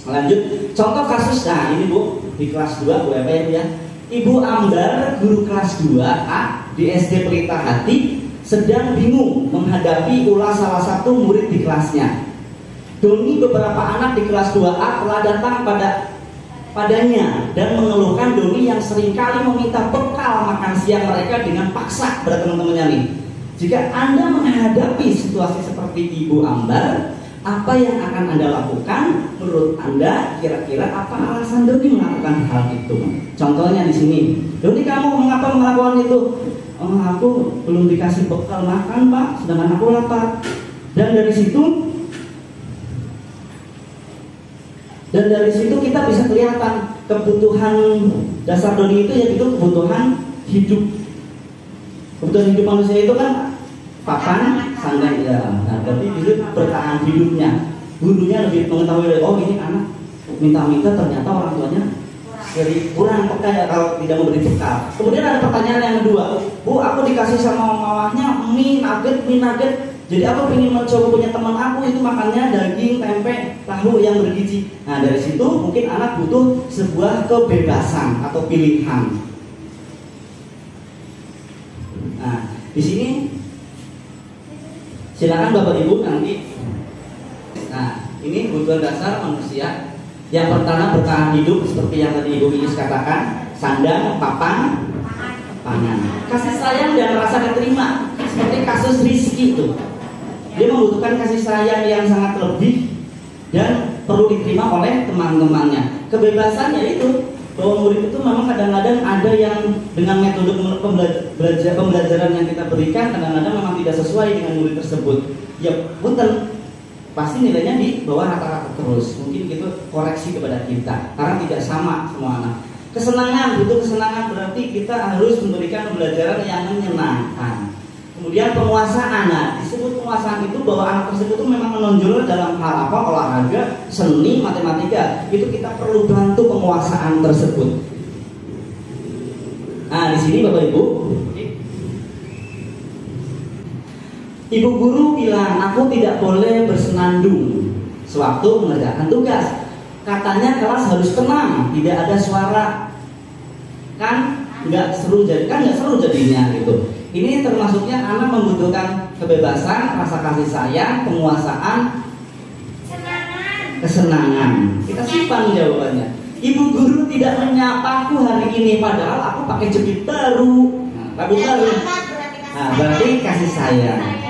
Lanjut, contoh kasus, nah ini Bu, di kelas 2 Bu ya. Ibu Ambar, guru kelas 2A di SD Pelita Hati, sedang bingung menghadapi ulah salah satu murid di kelasnya. Doni beberapa anak di kelas 2A telah datang padanya dan mengeluhkan Doni yang seringkali meminta bekal makan siang mereka dengan paksa pada teman-temannya nih. Jika Anda menghadapi situasi seperti Ibu Ambar, apa yang akan Anda lakukan? Menurut Anda, kira-kira apa alasan Doni melakukan hal itu? Contohnya di sini, Doni, kamu mengapa melakukan itu? Aku belum dikasih bekal makan Pak, sedangkan aku lapar. Dan dari situ kita bisa kelihatan kebutuhan dasar Doni itu, yaitu kebutuhan hidup. Kebutuhan hidup manusia itu kan pakan, sandang ya. Nah, berarti itu bertahan hidupnya. Gurunya lebih mengetahui, oh ini anak minta-minta ternyata orang tuanya jadi kurang peka ya kalau tidak memberi bekal. Kemudian ada pertanyaan yang kedua, Bu, aku dikasih sama mamahnya mie nugget. Jadi aku ingin mencoba punya teman aku, itu makannya daging, tempe, tahu yang bergizi. Nah dari situ mungkin anak butuh sebuah kebebasan atau pilihan. Nah di sini silakan Bapak Ibu nanti. Nah ini kebutuhan dasar manusia. Yang pertama bertahan hidup seperti yang tadi Ibu Iis katakan, sandang, papan, pangan. Kasih sayang dan rasa diterima seperti kasus Rizky itu. Dia membutuhkan kasih sayang yang sangat lebih dan perlu diterima oleh teman-temannya. Kebebasannya itu bahwa murid itu memang kadang-kadang ada yang dengan metode pembelajaran yang kita berikan kadang-kadang memang tidak sesuai dengan murid tersebut. Ya, punten. Pasti nilainya di bawah rata-rata terus. Mungkin itu koreksi kepada kita karena tidak sama semua anak. Kesenangan, butuh kesenangan berarti kita harus memberikan pembelajaran yang menyenangkan. Kemudian penguasaan, nah disebut penguasaan itu bahwa anak tersebut itu memang menonjol dalam hal apa, olahraga, seni, matematika. Itu kita perlu bantu penguasaan tersebut. Nah di sini Bapak Ibu, Ibu guru bilang, aku tidak boleh bersenandung sewaktu mengerjakan tugas. Katanya kelas harus tenang, tidak ada suara. Kan nggak seru jadinya gitu. Ini termasuknya anak membutuhkan kebebasan, rasa kasih sayang, penguasaan, kesenangan. Kita simpan jawabannya. Ibu guru tidak menyapaku hari ini, padahal aku pakai jepit baru. Rambut baru. Nah, berarti kasih sayang.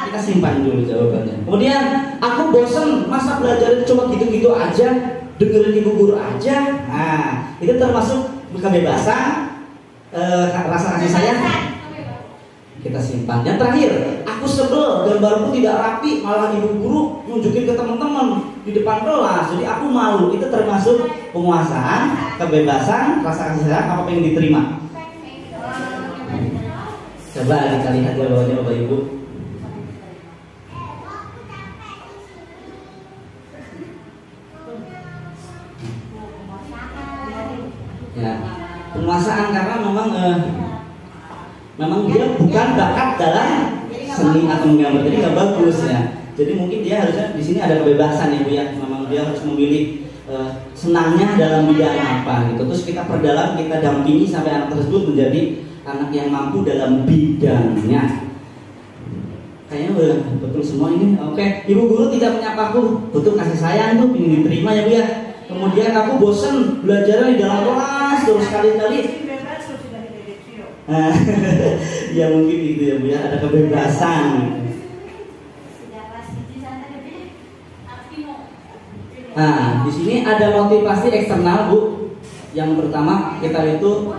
Kita simpan dulu jawabannya. Kemudian aku bosen, masa belajar itu cuma gitu-gitu aja, dengerin ibu guru aja. Nah, itu termasuk kebebasan, rasa kasih sayang. Kita simpan. Yang terakhir, aku sebel, gambarku tidak rapi, malah ibu guru nunjukin ke teman-teman di depan kelas, jadi aku malu. Itu termasuk penguasaan, kebebasan, rasa kasih sayang, apa yang diterima. Coba kita lihat jawabannya Bapak Ibu. Ya, penguasaan karena memang dia bukan bakat dalam seni atau menggambar, jadi nggak bagus ya. Jadi mungkin dia harusnya di sini ada kebebasan ya Bu ya. Memang dia harus memilih senangnya dalam bidang apa gitu. Terus kita perdalam, kita dampingi sampai anak tersebut menjadi anak yang mampu dalam bidangnya. Kayaknya udah betul semua ini. Oke, ibu guru tidak menyapaku, butuh kasih sayang tuh, ingin diterima ya Bu ya. Kemudian aku bosen belajar di dalam kelas terus sekali-kali. Nah, ya mungkin gitu ya Bu ya, ada kebebasan. Nah, di sini ada motivasi eksternal Bu. Yang pertama kita itu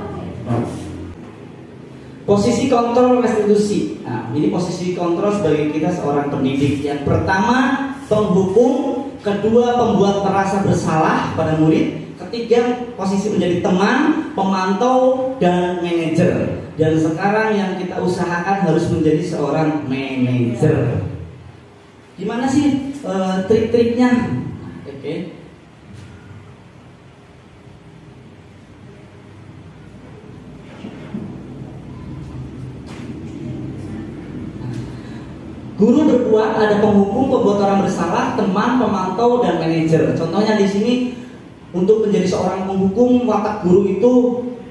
posisi kontrol restitusi. Nah, ini posisi kontrol sebagai kita seorang pendidik. Yang pertama penghukum, kedua pembuat merasa bersalah pada murid, ketiga posisi menjadi teman, pemantau, dan manajer. Dan sekarang yang kita usahakan harus menjadi seorang manajer. Gimana sih trik-triknya? Oke. Guru berbuat, ada penghukum, pembuat orang bersalah, teman, pemantau, dan manajer. Contohnya di sini untuk menjadi seorang penghukum, watak guru itu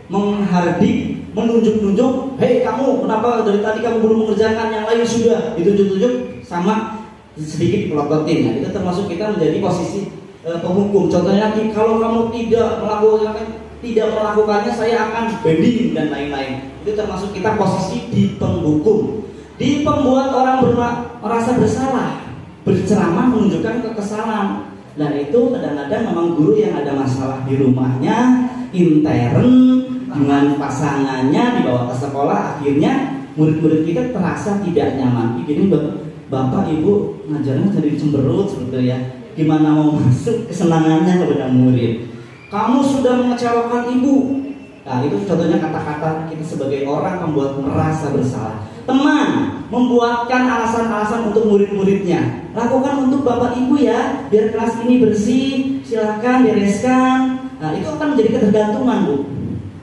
menghardik, menunjuk-nunjuk, hei kamu, kenapa dari tadi kamu belum mengerjakan yang lain sudah, ditunjuk-tunjuk sama sedikit dipelototin. Nah, itu termasuk kita menjadi posisi penghukum. Contohnya kalau kamu tidak melakukannya, saya akan banding dan lain-lain. Itu termasuk kita posisi di penghukum. Di pembuat orang merasa bersalah, berceramah menunjukkan kekesalan. Dan itu kadang-kadang memang guru yang ada masalah di rumahnya, intern dengan pasangannya dibawa ke sekolah, akhirnya murid-murid kita terasa tidak nyaman. Gini bapak ibu ngajarnya jadi cemberut seperti ya. Gimana mau masuk kesenangannya kepada murid? Kamu sudah mengecewakan ibu. Nah, itu contohnya kata-kata kita sebagai orang membuat merasa bersalah. Teman membuatkan alasan-alasan untuk murid-muridnya. Lakukan untuk bapak ibu ya, biar kelas ini bersih, silahkan bereskan. Nah, itu akan menjadi ketergantungan Bu.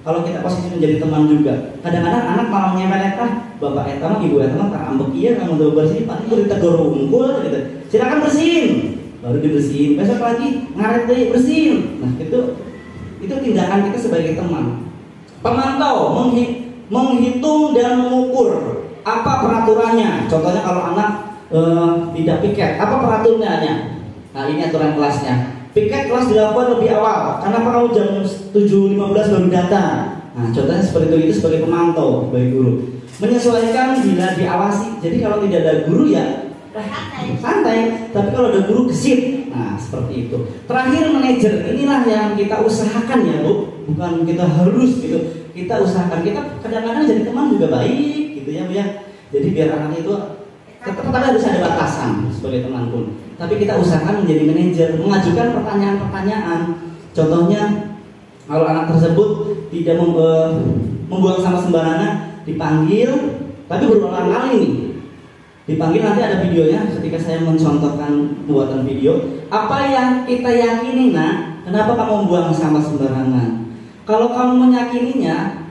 Kalau kita posisi menjadi teman juga, kadang-kadang anak malah nyepelek, bapak etama, ibu etama tak ambek iya kamu udah bersih, paling murid tegur unggul gitu. Silakan bersihin, baru dibersihin. Besok lagi ngaret deh bersihin. Nah, itu tindakan kita sebagai teman. Pemantau menghitung dan mengukur apa peraturannya. Contohnya kalau anak tidak piket, apa peraturannya? Nah, ini aturan kelasnya. Piket kelas dilakukan lebih awal. Karena kalau jam 7.15 baru datang. Nah, contohnya seperti itu sebagai pemantau, sebagai guru. Menyesuaikan bila diawasi. Jadi kalau tidak ada guru ya santai. Tapi kalau ada guru gesit. Nah, seperti itu. Terakhir manajer. Inilah yang kita usahakan ya Bu. Bukan kita harus gitu. Kita usahakan. Kita kadang-kadang jadi teman juga baik gitu ya Bu ya. Jadi biar anak itu tetap harus ada batasan sebagai teman pun. Tapi kita usahakan menjadi manajer, mengajukan pertanyaan-pertanyaan. Contohnya kalau anak tersebut tidak membuang sampah sembarangan, dipanggil, tapi berulang kali nih. Dipanggil, nanti ada videonya ketika saya mencontohkan buatan video. Apa yang kita yakini nak, kenapa kamu membuang sampah sembarangan? Kalau kamu meyakininya,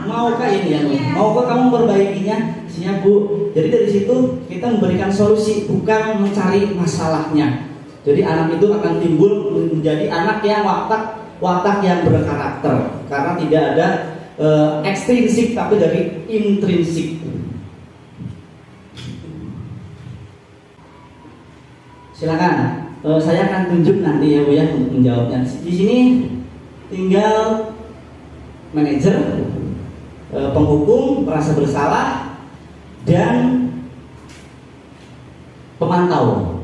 maukah ini ya? Maukah kamu memperbaikinya? Siap Bu. Jadi dari situ kita memberikan solusi, bukan mencari masalahnya. Jadi anak itu akan timbul menjadi anak yang watak yang berkarakter, karena tidak ada ekstrinsik tapi dari intrinsik. Silakan. Saya akan tunjuk nanti ya Bu ya untuk menjawabnya. Di sini tinggal manajer, penghukum merasa bersalah, dan pemantau.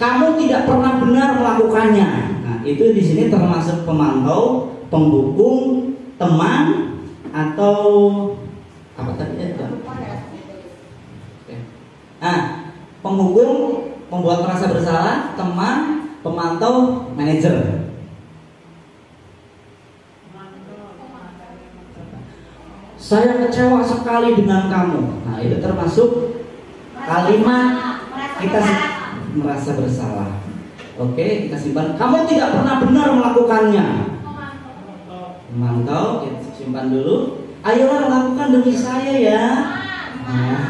Kamu tidak pernah benar melakukannya. Nah, itu di sini termasuk pemantau, penghukum, teman, atau apa tadi ya? Nah, penghukum, membuat merasa bersalah, teman, pemantau, manajer. Saya kecewa sekali dengan kamu. Nah, itu termasuk kalimat kita merasa bersalah. Oke, kita simpan. Kamu tidak pernah benar melakukannya. Memantau, kita simpan dulu. Ayolah lakukan demi saya ya. Nah,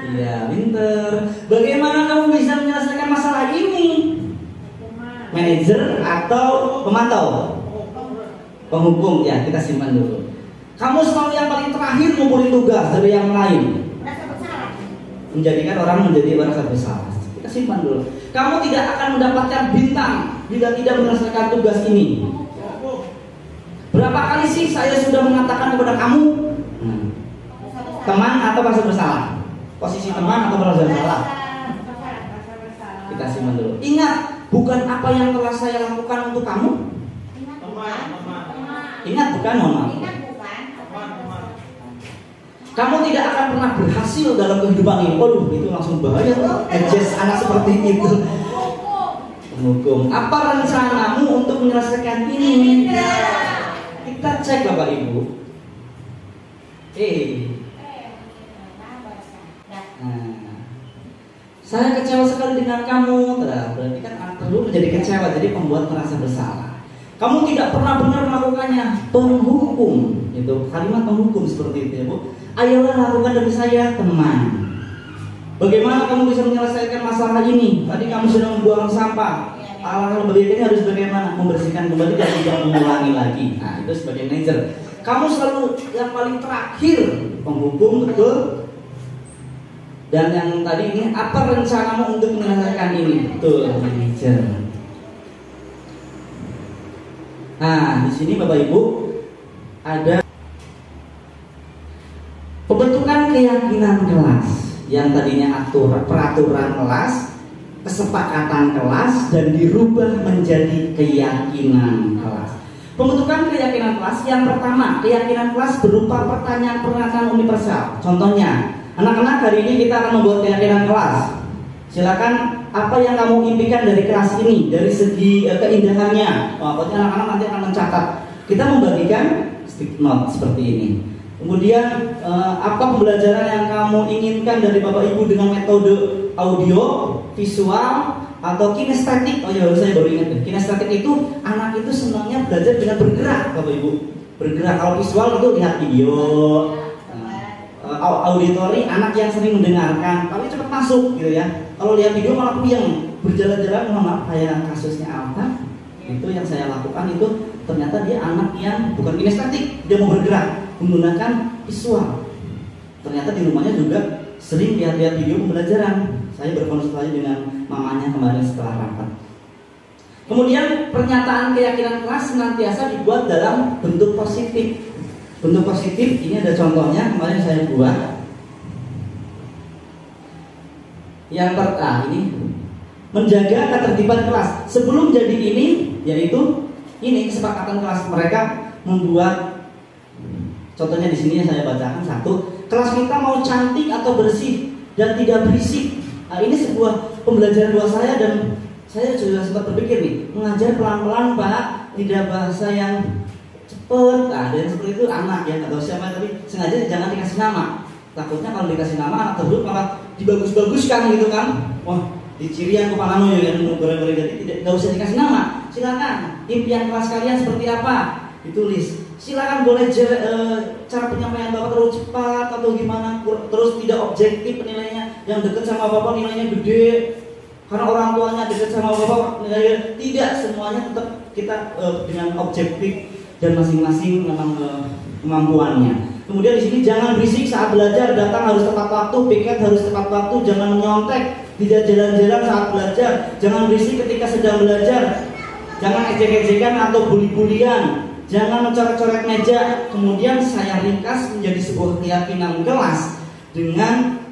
iya, pinter. Bagaimana kamu bisa menyelesaikan masalah ini? Manajer atau pemantau? Penghukum ya, kita simpan dulu. Kamu selalu yang paling terakhir ngumpulin tugas dari yang lain. Menjadikan orang menjadi merasa bersalah. Kita simpan dulu. Kamu tidak akan mendapatkan bintang bila tidak menyelesaikan tugas ini. saya sudah mengatakan kepada kamu teman atau merasa bersalah? Posisi teman atau merasa bersalah? Kita simpan dulu. Ingat, bukan apa yang telah saya lakukan untuk kamu. Ingat bukan, mohon maaf. Kamu tidak akan pernah berhasil dalam kehidupan ini. Waduh, itu langsung bahaya. Adjust anak seperti itu. Penghukum. Apa rencanamu untuk menyelesaikan ini? Kita cek Bapak Ibu. Saya kecewa sekali dengan kamu. Berarti kan perlu menjadi kecewa, jadi membuat merasa bersalah. Kamu tidak pernah benar melakukannya. Penghukum. Itu kalimat penghukum seperti itu ya Bu. Ayolah lakukan demi saya, teman. Bagaimana kamu bisa menyelesaikan masalah ini? Tadi kamu sedang membuang sampah. Alangkah lebih baiknya harus bagaimana? Membersihkan kembali dan tidak mengulangi lagi. Nah, itu sebagai manajer. Kamu selalu yang paling terakhir, penghukum, betul. Dan yang tadi ini, apa rencanamu untuk menyelesaikan ini? Betul, manajer. Nah, di sini Bapak Ibu ada pembentukan keyakinan kelas yang tadinya peraturan kelas, kesepakatan kelas, dan dirubah menjadi keyakinan kelas. Pembentukan keyakinan kelas yang pertama, keyakinan kelas berupa pertanyaan universal. Contohnya, anak-anak, hari ini kita akan membuat keyakinan kelas. Silakan, apa yang kamu impikan dari kelas ini, dari segi keindahannya. Pokoknya anak-anak nanti akan mencatat. Kita membagikan stick note seperti ini. Kemudian apa pembelajaran yang kamu inginkan dari Bapak Ibu dengan metode audio, visual, atau kinestetik? Oh ya, saya baru ingat. Kinestetik itu anak itu senangnya belajar dengan bergerak, Bapak Ibu. Bergerak. Kalau visual itu lihat video. Auditori, anak yang sering mendengarkan, tapi cepat masuk gitu ya. Kalau lihat video malah puyeng, berjalan-jalan, mohon maaf, kayak kasusnya Alta. Itu yang saya lakukan itu ternyata dia anak yang bukan kinestetik, dia mau bergerak menggunakan visual. Ternyata di rumahnya juga sering lihat-lihat video pembelajaran. Saya berkonsultasi dengan mamanya kemarin setelah rapat. Kemudian pernyataan keyakinan kelas senantiasa dibuat dalam bentuk positif. Bentuk positif ini ada contohnya, kemarin saya buat. Yang pertama ini menjaga ketertiban kelas. Sebelum jadi ini, yaitu ini kesepakatan kelas, mereka membuat. Contohnya di sini yang saya bacakan satu, kelas kita mau cantik atau bersih dan tidak berisik. Nah, ini sebuah pembelajaran buat saya dan saya juga sempat berpikir nih, mengajar pelan-pelan Pak, tidak bahasa yang cepet. Nah, dan seperti itu anak ya atau siapa, tapi sengaja jangan dikasih nama. Takutnya kalau dikasih nama anak tersebut malah dibagus-baguskan gitu kan. Wah, di Cirian kepala noyo yang goreng-goreng, jadi tidak usah dikasih nama. Silakan impian kelas kalian seperti apa? Ditulis. Silakan boleh cara penyampaian Bapak terlalu cepat atau gimana, terus tidak objektif penilaiannya. Yang dekat sama Bapak nilainya gede karena orang tuanya dekat sama Bapak nilainya tidak. Semuanya tetap kita dengan objektif dan masing-masing memang kemampuannya. Kemudian di sini jangan berisik saat belajar, datang harus tepat waktu, piket harus tepat waktu, jangan menyontek, tidak jalan-jalan saat belajar, jangan berisik ketika sedang belajar, jangan ejek-ejekan atau bully-bulian, jangan mencoret-coret meja. Kemudian saya ringkas menjadi sebuah keyakinan kelas dengan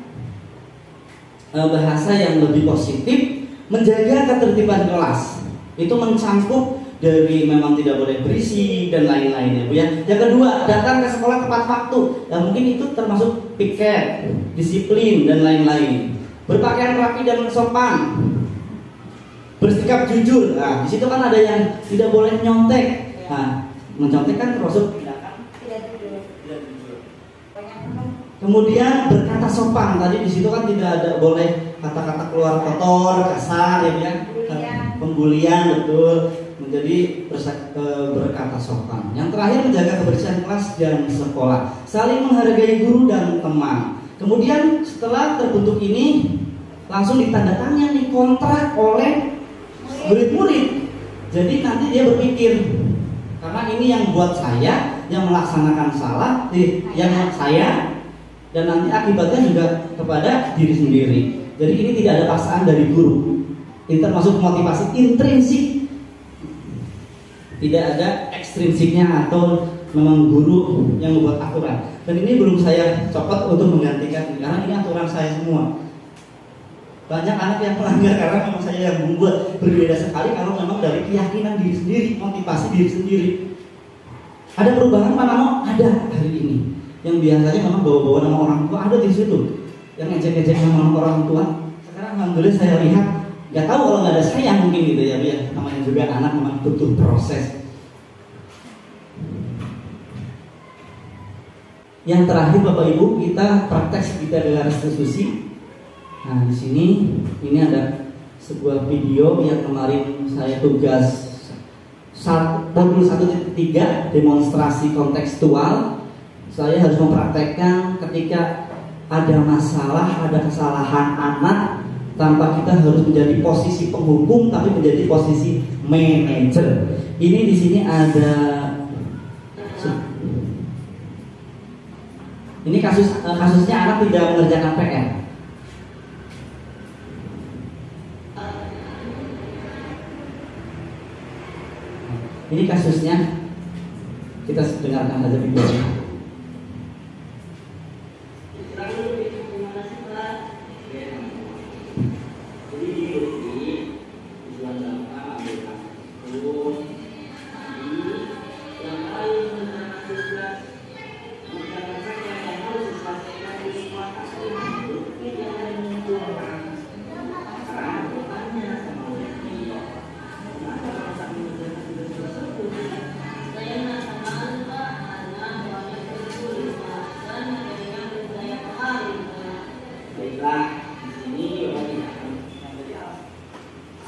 bahasa yang lebih positif, menjaga ketertiban kelas. Itu mencakup dari memang tidak boleh berisik dan lain-lainnya Bu ya. Yang kedua, datang ke sekolah tepat waktu. Ya, mungkin itu termasuk piket, disiplin dan lain-lain. Berpakaian rapi dan sopan. Bersikap jujur. Nah, di situ kan ada yang tidak boleh nyontek. Nah, mencontek kan termasuk tindakan tidak jujur. Kemudian berkata sopan. Tadi di situ kan tidak ada boleh kata-kata keluar kotor, kasar ya. Pembulian, betul. Menjadi berkata sopan. Yang terakhir, menjaga kebersihan kelas dan sekolah, saling menghargai guru dan teman. Kemudian setelah terbentuk ini langsung ditandatangani kontrak oleh murid-murid. Jadi nanti dia berpikir, karena ini yang buat saya, yang melaksanakan salah, yang saya, dan nanti akibatnya juga kepada diri sendiri. Jadi ini tidak ada paksaan dari guru. Ini termasuk motivasi intrinsik. Tidak ada ekstrinsiknya atau memang guru yang membuat aturan. Dan ini belum saya copot untuk menggantikan, karena ini aturan saya semua. Banyak anak yang melanggar karena memang saya yang membuat. Berbeda sekali kalau memang dari keyakinan diri sendiri, motivasi diri sendiri. Ada perubahan Pak Nano? Ada hari ini. Yang biasanya memang bawa-bawa nama orang tua ada di situ. Yang ngejek-ngejek nama orang tua. Sekarang alhamdulillah saya lihat, nggak tahu kalau nggak ada saya mungkin gitu ya, biar namanya juga anak memang butuh proses. Yang terakhir Bapak Ibu, kita praktek kita adalah restitusi. Nah di sini ini ada sebuah video yang kemarin saya tugas modul 1.3 demonstrasi kontekstual. Saya harus mempraktekkan ketika ada masalah, ada kesalahan anak, tanpa kita harus menjadi posisi penghukum, tapi menjadi posisi manajer. Ini di sini ada. Ini kasusnya anak tidak mengerjakan PR. Ini kasusnya, kita dengarkan saja videonya.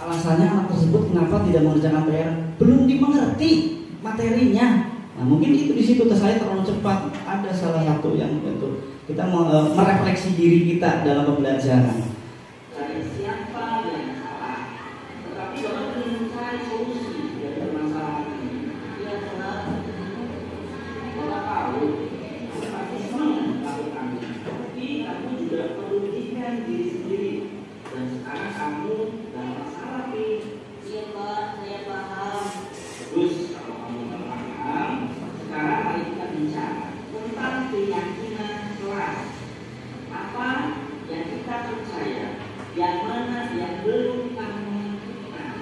Alasannya anak tersebut kenapa tidak mengerjakan PR? Belum dimengerti materinya. Nah, mungkin itu di situ saya terlalu cepat. Ada salah satu yang itu kita merefleksi diri kita dalam pembelajaran. Dari siapa yang salah? Tetapi Bapak ingin mencari solusi dari permasalahan ini. Dia salah. Bapak tahu, pasti senang melakukan ini. Tapi kamu juga perlu ujikan diri sendiri. Dan sekarang kamu dalam masalah nih. Iya Pak, saya paham. Terus kalau kamu paham, sekarang mari kita bicara tentang keyakinan kelas. Apa yang kita percaya, yang mana yang belum kamu menentukan.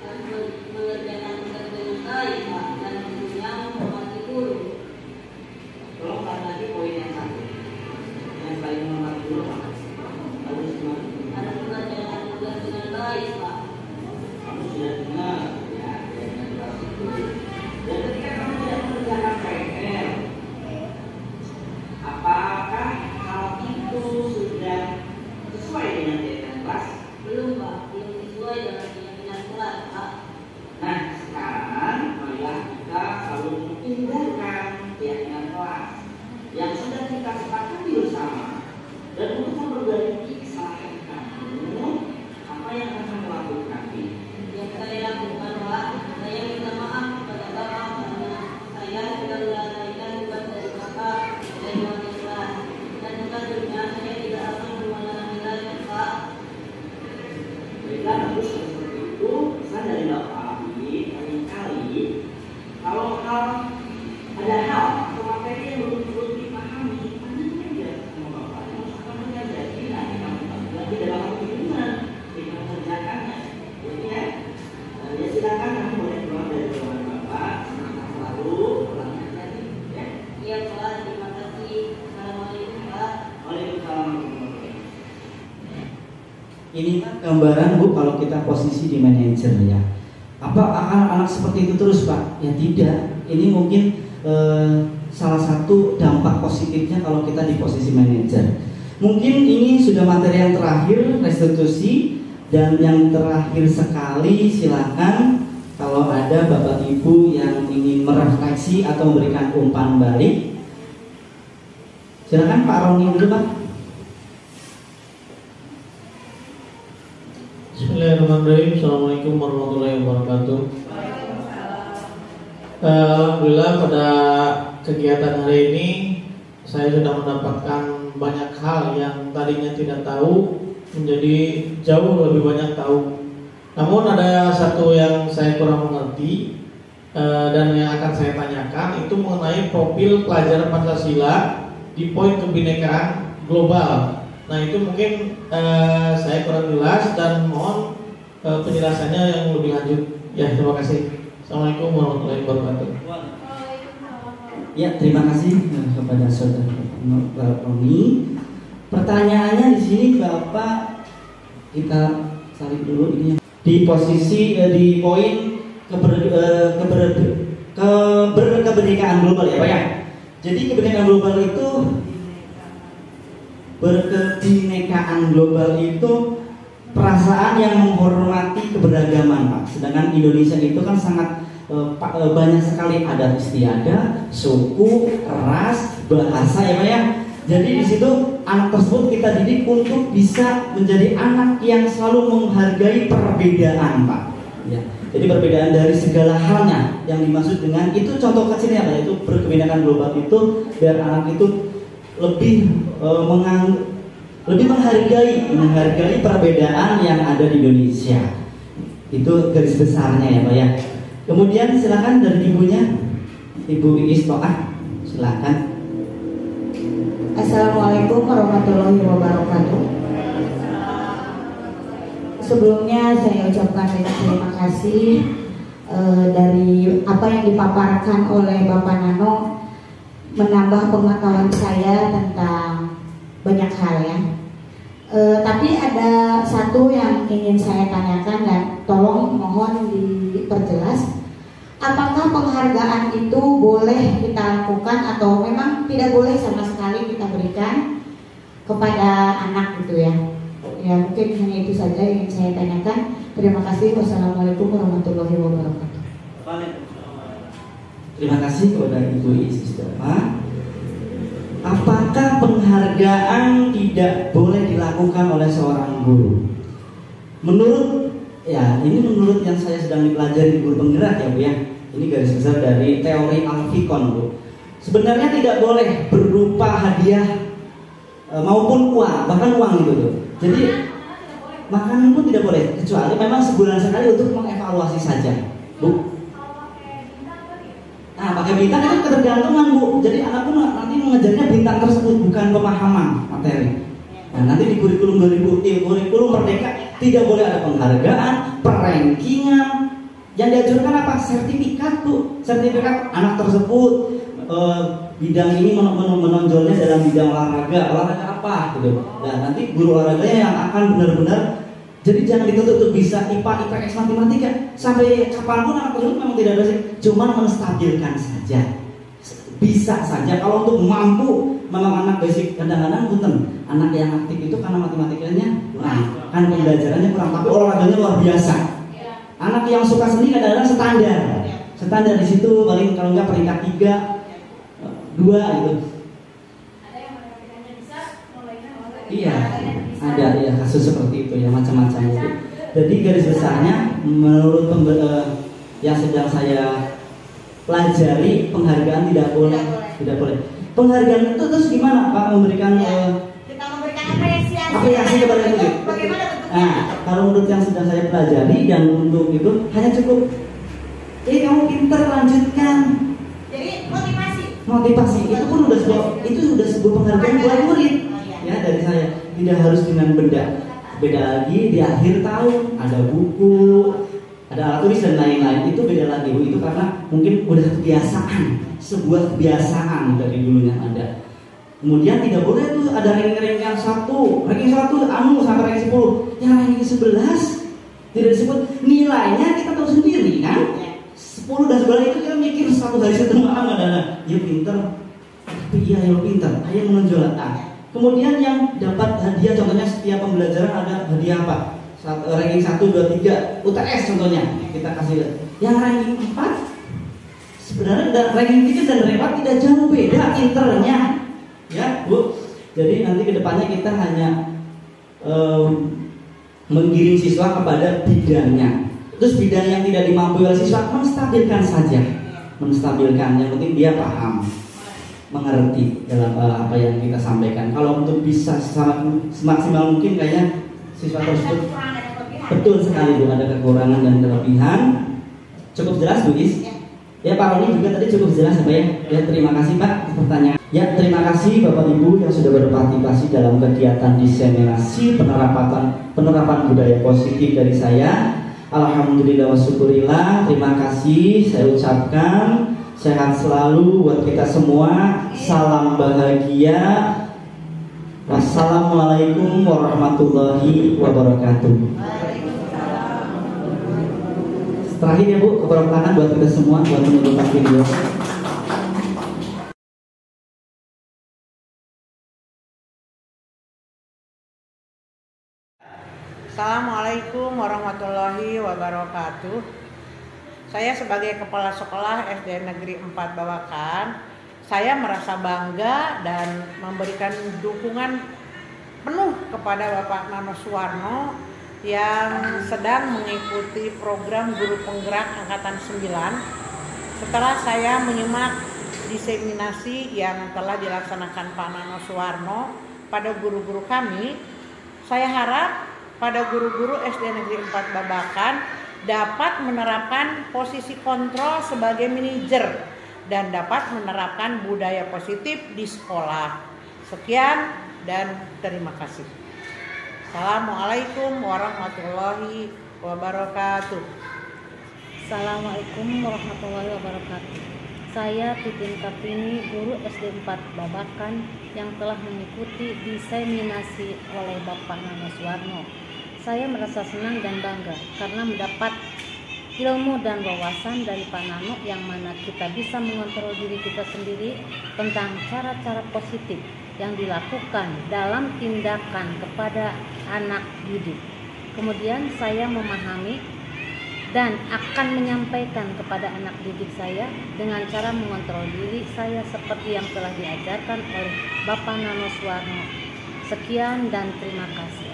Dan mengerjakan tugas saya Pak, dan tentunya menghormati guru. Tolong ulang lagi poin yang satu. Yang paling menghormati guru Pak. Harus ada mengerjakan tugas dengan baik Pak. Kamu sudah dengar ya, dengan kelas itu. Dan ketika kamu tidak mengerjakan PR, apakah hal itu sudah sesuai dengan keyakinan kelas? Belum Pak, belum sesuai dengan keyakinan kelas Pak. Nah sekarang marilah kita selalu mengindahkan keyakinan kelas yang sudah kita sepakati bersama. Dan untuk memperbaiki kesalahan kamu, apa yang akan kamu lakukan? Yang saya lakukan Pak, saya minta maaf kepada Bapak karena saya sudah melalaikan tugas dari Bapak dari wakil kelas. Dan selanjutnya saya tidak akan mengulangi lagi Pak. Baiklah, terus seperti itu, pesan dari Bapak kali-kali kalau ada hal atau materi yang belum dipahami, tanya aja sama Bapak. Tidak dalam kebingungan kita mengerjakannya, ya. Ya silakan kamu boleh keluar dari ruangan Bapak. Selalu ulangi lagi, ya. Iya Pak, terima kasih. Assalamualaikum Pak. Waalaikumsalam. Ini kan gambaran Bu kalau kita posisi di manajer ya. Apa anak-anak seperti itu terus Pak? Ya tidak. Ini mungkin salah satu dampak positifnya kalau kita di posisi manajer. Mungkin ini sudah materi yang terakhir, restitusi. Dan yang terakhir sekali, silakan kalau ada Bapak Ibu yang ingin merefleksi atau memberikan umpan balik. Silakan Pak Roni dulu Pak. Bismillahirrahmanirrahim. Assalamualaikum warahmatullahi wabarakatuh. Alhamdulillah pada kegiatan hari ini saya sudah mendapatkan banyak hal yang tadinya tidak tahu menjadi jauh lebih banyak tahu. Namun ada satu yang saya kurang mengerti. dan yang akan saya tanyakan itu mengenai profil pelajaran Pancasila di poin kebinekaan global. Nah itu mungkin saya kurang jelas dan mohon penjelasannya yang lebih lanjut. Ya, terima kasih. Assalamualaikum warahmatullahi wabarakatuh. Ya, terima kasih kepada saudara Roni. Pertanyaannya di sini Bapak, kita salib dulu ini di posisi di poin keberkebinekaan global ya Pak ya. Jadi kebinekaan global itu berkebinekaan global itu perasaan yang menghormati keberagaman Pak. Sedangkan Indonesia itu kan sangat banyak sekali adat istiadat, suku, ras, bahasa ya Pak ya. Jadi di situ anak tersebut kita didik untuk bisa menjadi anak yang selalu menghargai perbedaan Pak. Ya. Jadi perbedaan dari segala halnya yang dimaksud dengan itu contoh kecilnya Pak, itu berkebinekaan global itu biar anak itu lebih menghargai perbedaan yang ada di Indonesia. Itu garis besarnya ya Pak ya. Kemudian silakan dari ibunya, Ibu Iis Toah, silakan. Assalamualaikum warahmatullahi wabarakatuh. Sebelumnya saya ucapkan terima kasih dari apa yang dipaparkan oleh Bapak Nano, menambah pengetahuan saya tentang banyak hal ya. Tapi ada satu yang ingin saya tanyakan dan tolong mohon diperjelas. Apakah penghargaan itu boleh kita lakukan atau memang tidak boleh sama sekali kita berikan kepada anak gitu ya? Ya mungkin hanya itu saja yang saya tanyakan. Terima kasih. Wassalamualaikum warahmatullahi wabarakatuh. Terima kasih kepada Ibu Iis Toah. Apakah penghargaan tidak boleh dilakukan oleh seorang guru? Menurut yang saya sedang dipelajari guru penggerak ya Bu ya. Ini garis besar dari teori Alfikon Bu. Sebenarnya tidak boleh berupa hadiah maupun uang, bahkan uang gitu tuh. Jadi makanan pun tidak boleh, kecuali memang sebulan sekali untuk mengevaluasi saja Bu. Nah, pakai bintang itu ketergantungan Bu. Jadi anak pun nanti mengejarnya bintang tersebut, bukan pemahaman materi. Nah, nanti di kurikulum 2000, kurikulum Merdeka tidak boleh ada penghargaan, perankingan. Yang diajarkan apa? Sertifikat Bu. Sertifikat anak tersebut bidang ini menonjolnya dalam bidang olahraga apa gitu. Nah, nanti guru olahraganya yang akan benar-benar. Jadi jangan dituntut untuk bisa IPA, IPS, matematika. Sampai kapanpun anak tersebut memang tidak ada sih, cuman menstabilkan saja. Bisa saja kalau untuk mampu memang anak basic kadang-kadang punten. Anak yang aktif itu karena matematikanya kurang, kan pembelajarannya kurang, tapi olahraganya luar biasa. Anak yang suka seni kadang-kadang standar di situ paling kalau nggak peringkat 3, 2 gitu. Iya, ada ya kasus seperti itu ya, macam-macam itu. Jadi garis besarnya menurut yang sedang saya pelajari, penghargaan tidak boleh. Penghargaan itu terus gimana Pak memberikan? Kita memberikan apresiasi kepada itu. Bagaimana bentuknya? Nah, kalau menurut yang sedang saya pelajari dan untuk itu hanya cukup, kamu pinter lanjutkan. Jadi Motivasi itu pun sudah sebuah penghargaan buat murid. Ya dari saya tidak harus dengan benda lagi di akhir tahun ada buku, ada alat tulis dan lain-lain, itu beda lagi Bu. Itu karena mungkin udah sebuah kebiasaan dari dulunya ada. Kemudian tidak boleh tuh ada ranking 1 sampai ranking 10. Yang ranking 11 tidak disebut, nilainya kita tahu sendiri kan. 10 dan 11 itu kita mikir satu hari satu malam ada. Ya pinter, tapi iya yang pinter, ayo menonjol. Kemudian yang dapat hadiah, contohnya setiap pembelajaran ada hadiah apa? Ranking 1, 2, 3 UTS contohnya kita kasih. Yang ranking 4 sebenarnya ranking 3 dan ranking 4 tidak jauh beda internya ya Bu. Jadi nanti kedepannya kita hanya menggiring siswa kepada bidangnya. Terus bidang yang tidak dimampu oleh siswa menstabilkan saja, yang penting dia paham, mengerti dalam apa yang kita sampaikan. Kalau untuk bisa semaksimal mungkin kayaknya siswa tersebut betul sekali Bu, ada kekurangan dan kelebihan. Cukup jelas Bu Is? Ya Pak Roni juga tadi cukup jelas Pak ya. Ya terima kasih Pak pertanyaan. Ya terima kasih Bapak Ibu yang sudah berpartisipasi dalam kegiatan diseminasi penerapan budaya positif dari saya. Alhamdulillah wa syukurillah. Terima kasih saya ucapkan. Sehat selalu buat kita semua. Salam bahagia. Wassalamualaikum warahmatullahi wabarakatuh. Terakhir ya Bu, kepada tangan buat kita semua buat menutup video. Assalamualaikum warahmatullahi wabarakatuh. Saya sebagai Kepala Sekolah SD Negeri 4 Babakan, saya merasa bangga dan memberikan dukungan penuh kepada Bapak Nano Suwarno yang sedang mengikuti program Guru Penggerak Angkatan 9. Setelah saya menyimak diseminasi yang telah dilaksanakan Pak Nano Suwarno pada guru-guru kami, saya harap pada guru-guru SD Negeri 4 Babakan dapat menerapkan posisi kontrol sebagai manajer dan dapat menerapkan budaya positif di sekolah. Sekian dan terima kasih. Assalamualaikum warahmatullahi wabarakatuh. Assalamualaikum warahmatullahi wabarakatuh. Saya Titin Kartini, guru SD 4 Babakan yang telah mengikuti diseminasi oleh Bapak Nano Suwarno. Saya merasa senang dan bangga karena mendapat ilmu dan wawasan dari Pak Nano yang mana kita bisa mengontrol diri kita sendiri tentang cara-cara positif yang dilakukan dalam tindakan kepada anak didik. Kemudian saya memahami dan akan menyampaikan kepada anak didik saya dengan cara mengontrol diri saya seperti yang telah diajarkan oleh Bapak Nano Suwarno. Sekian dan terima kasih.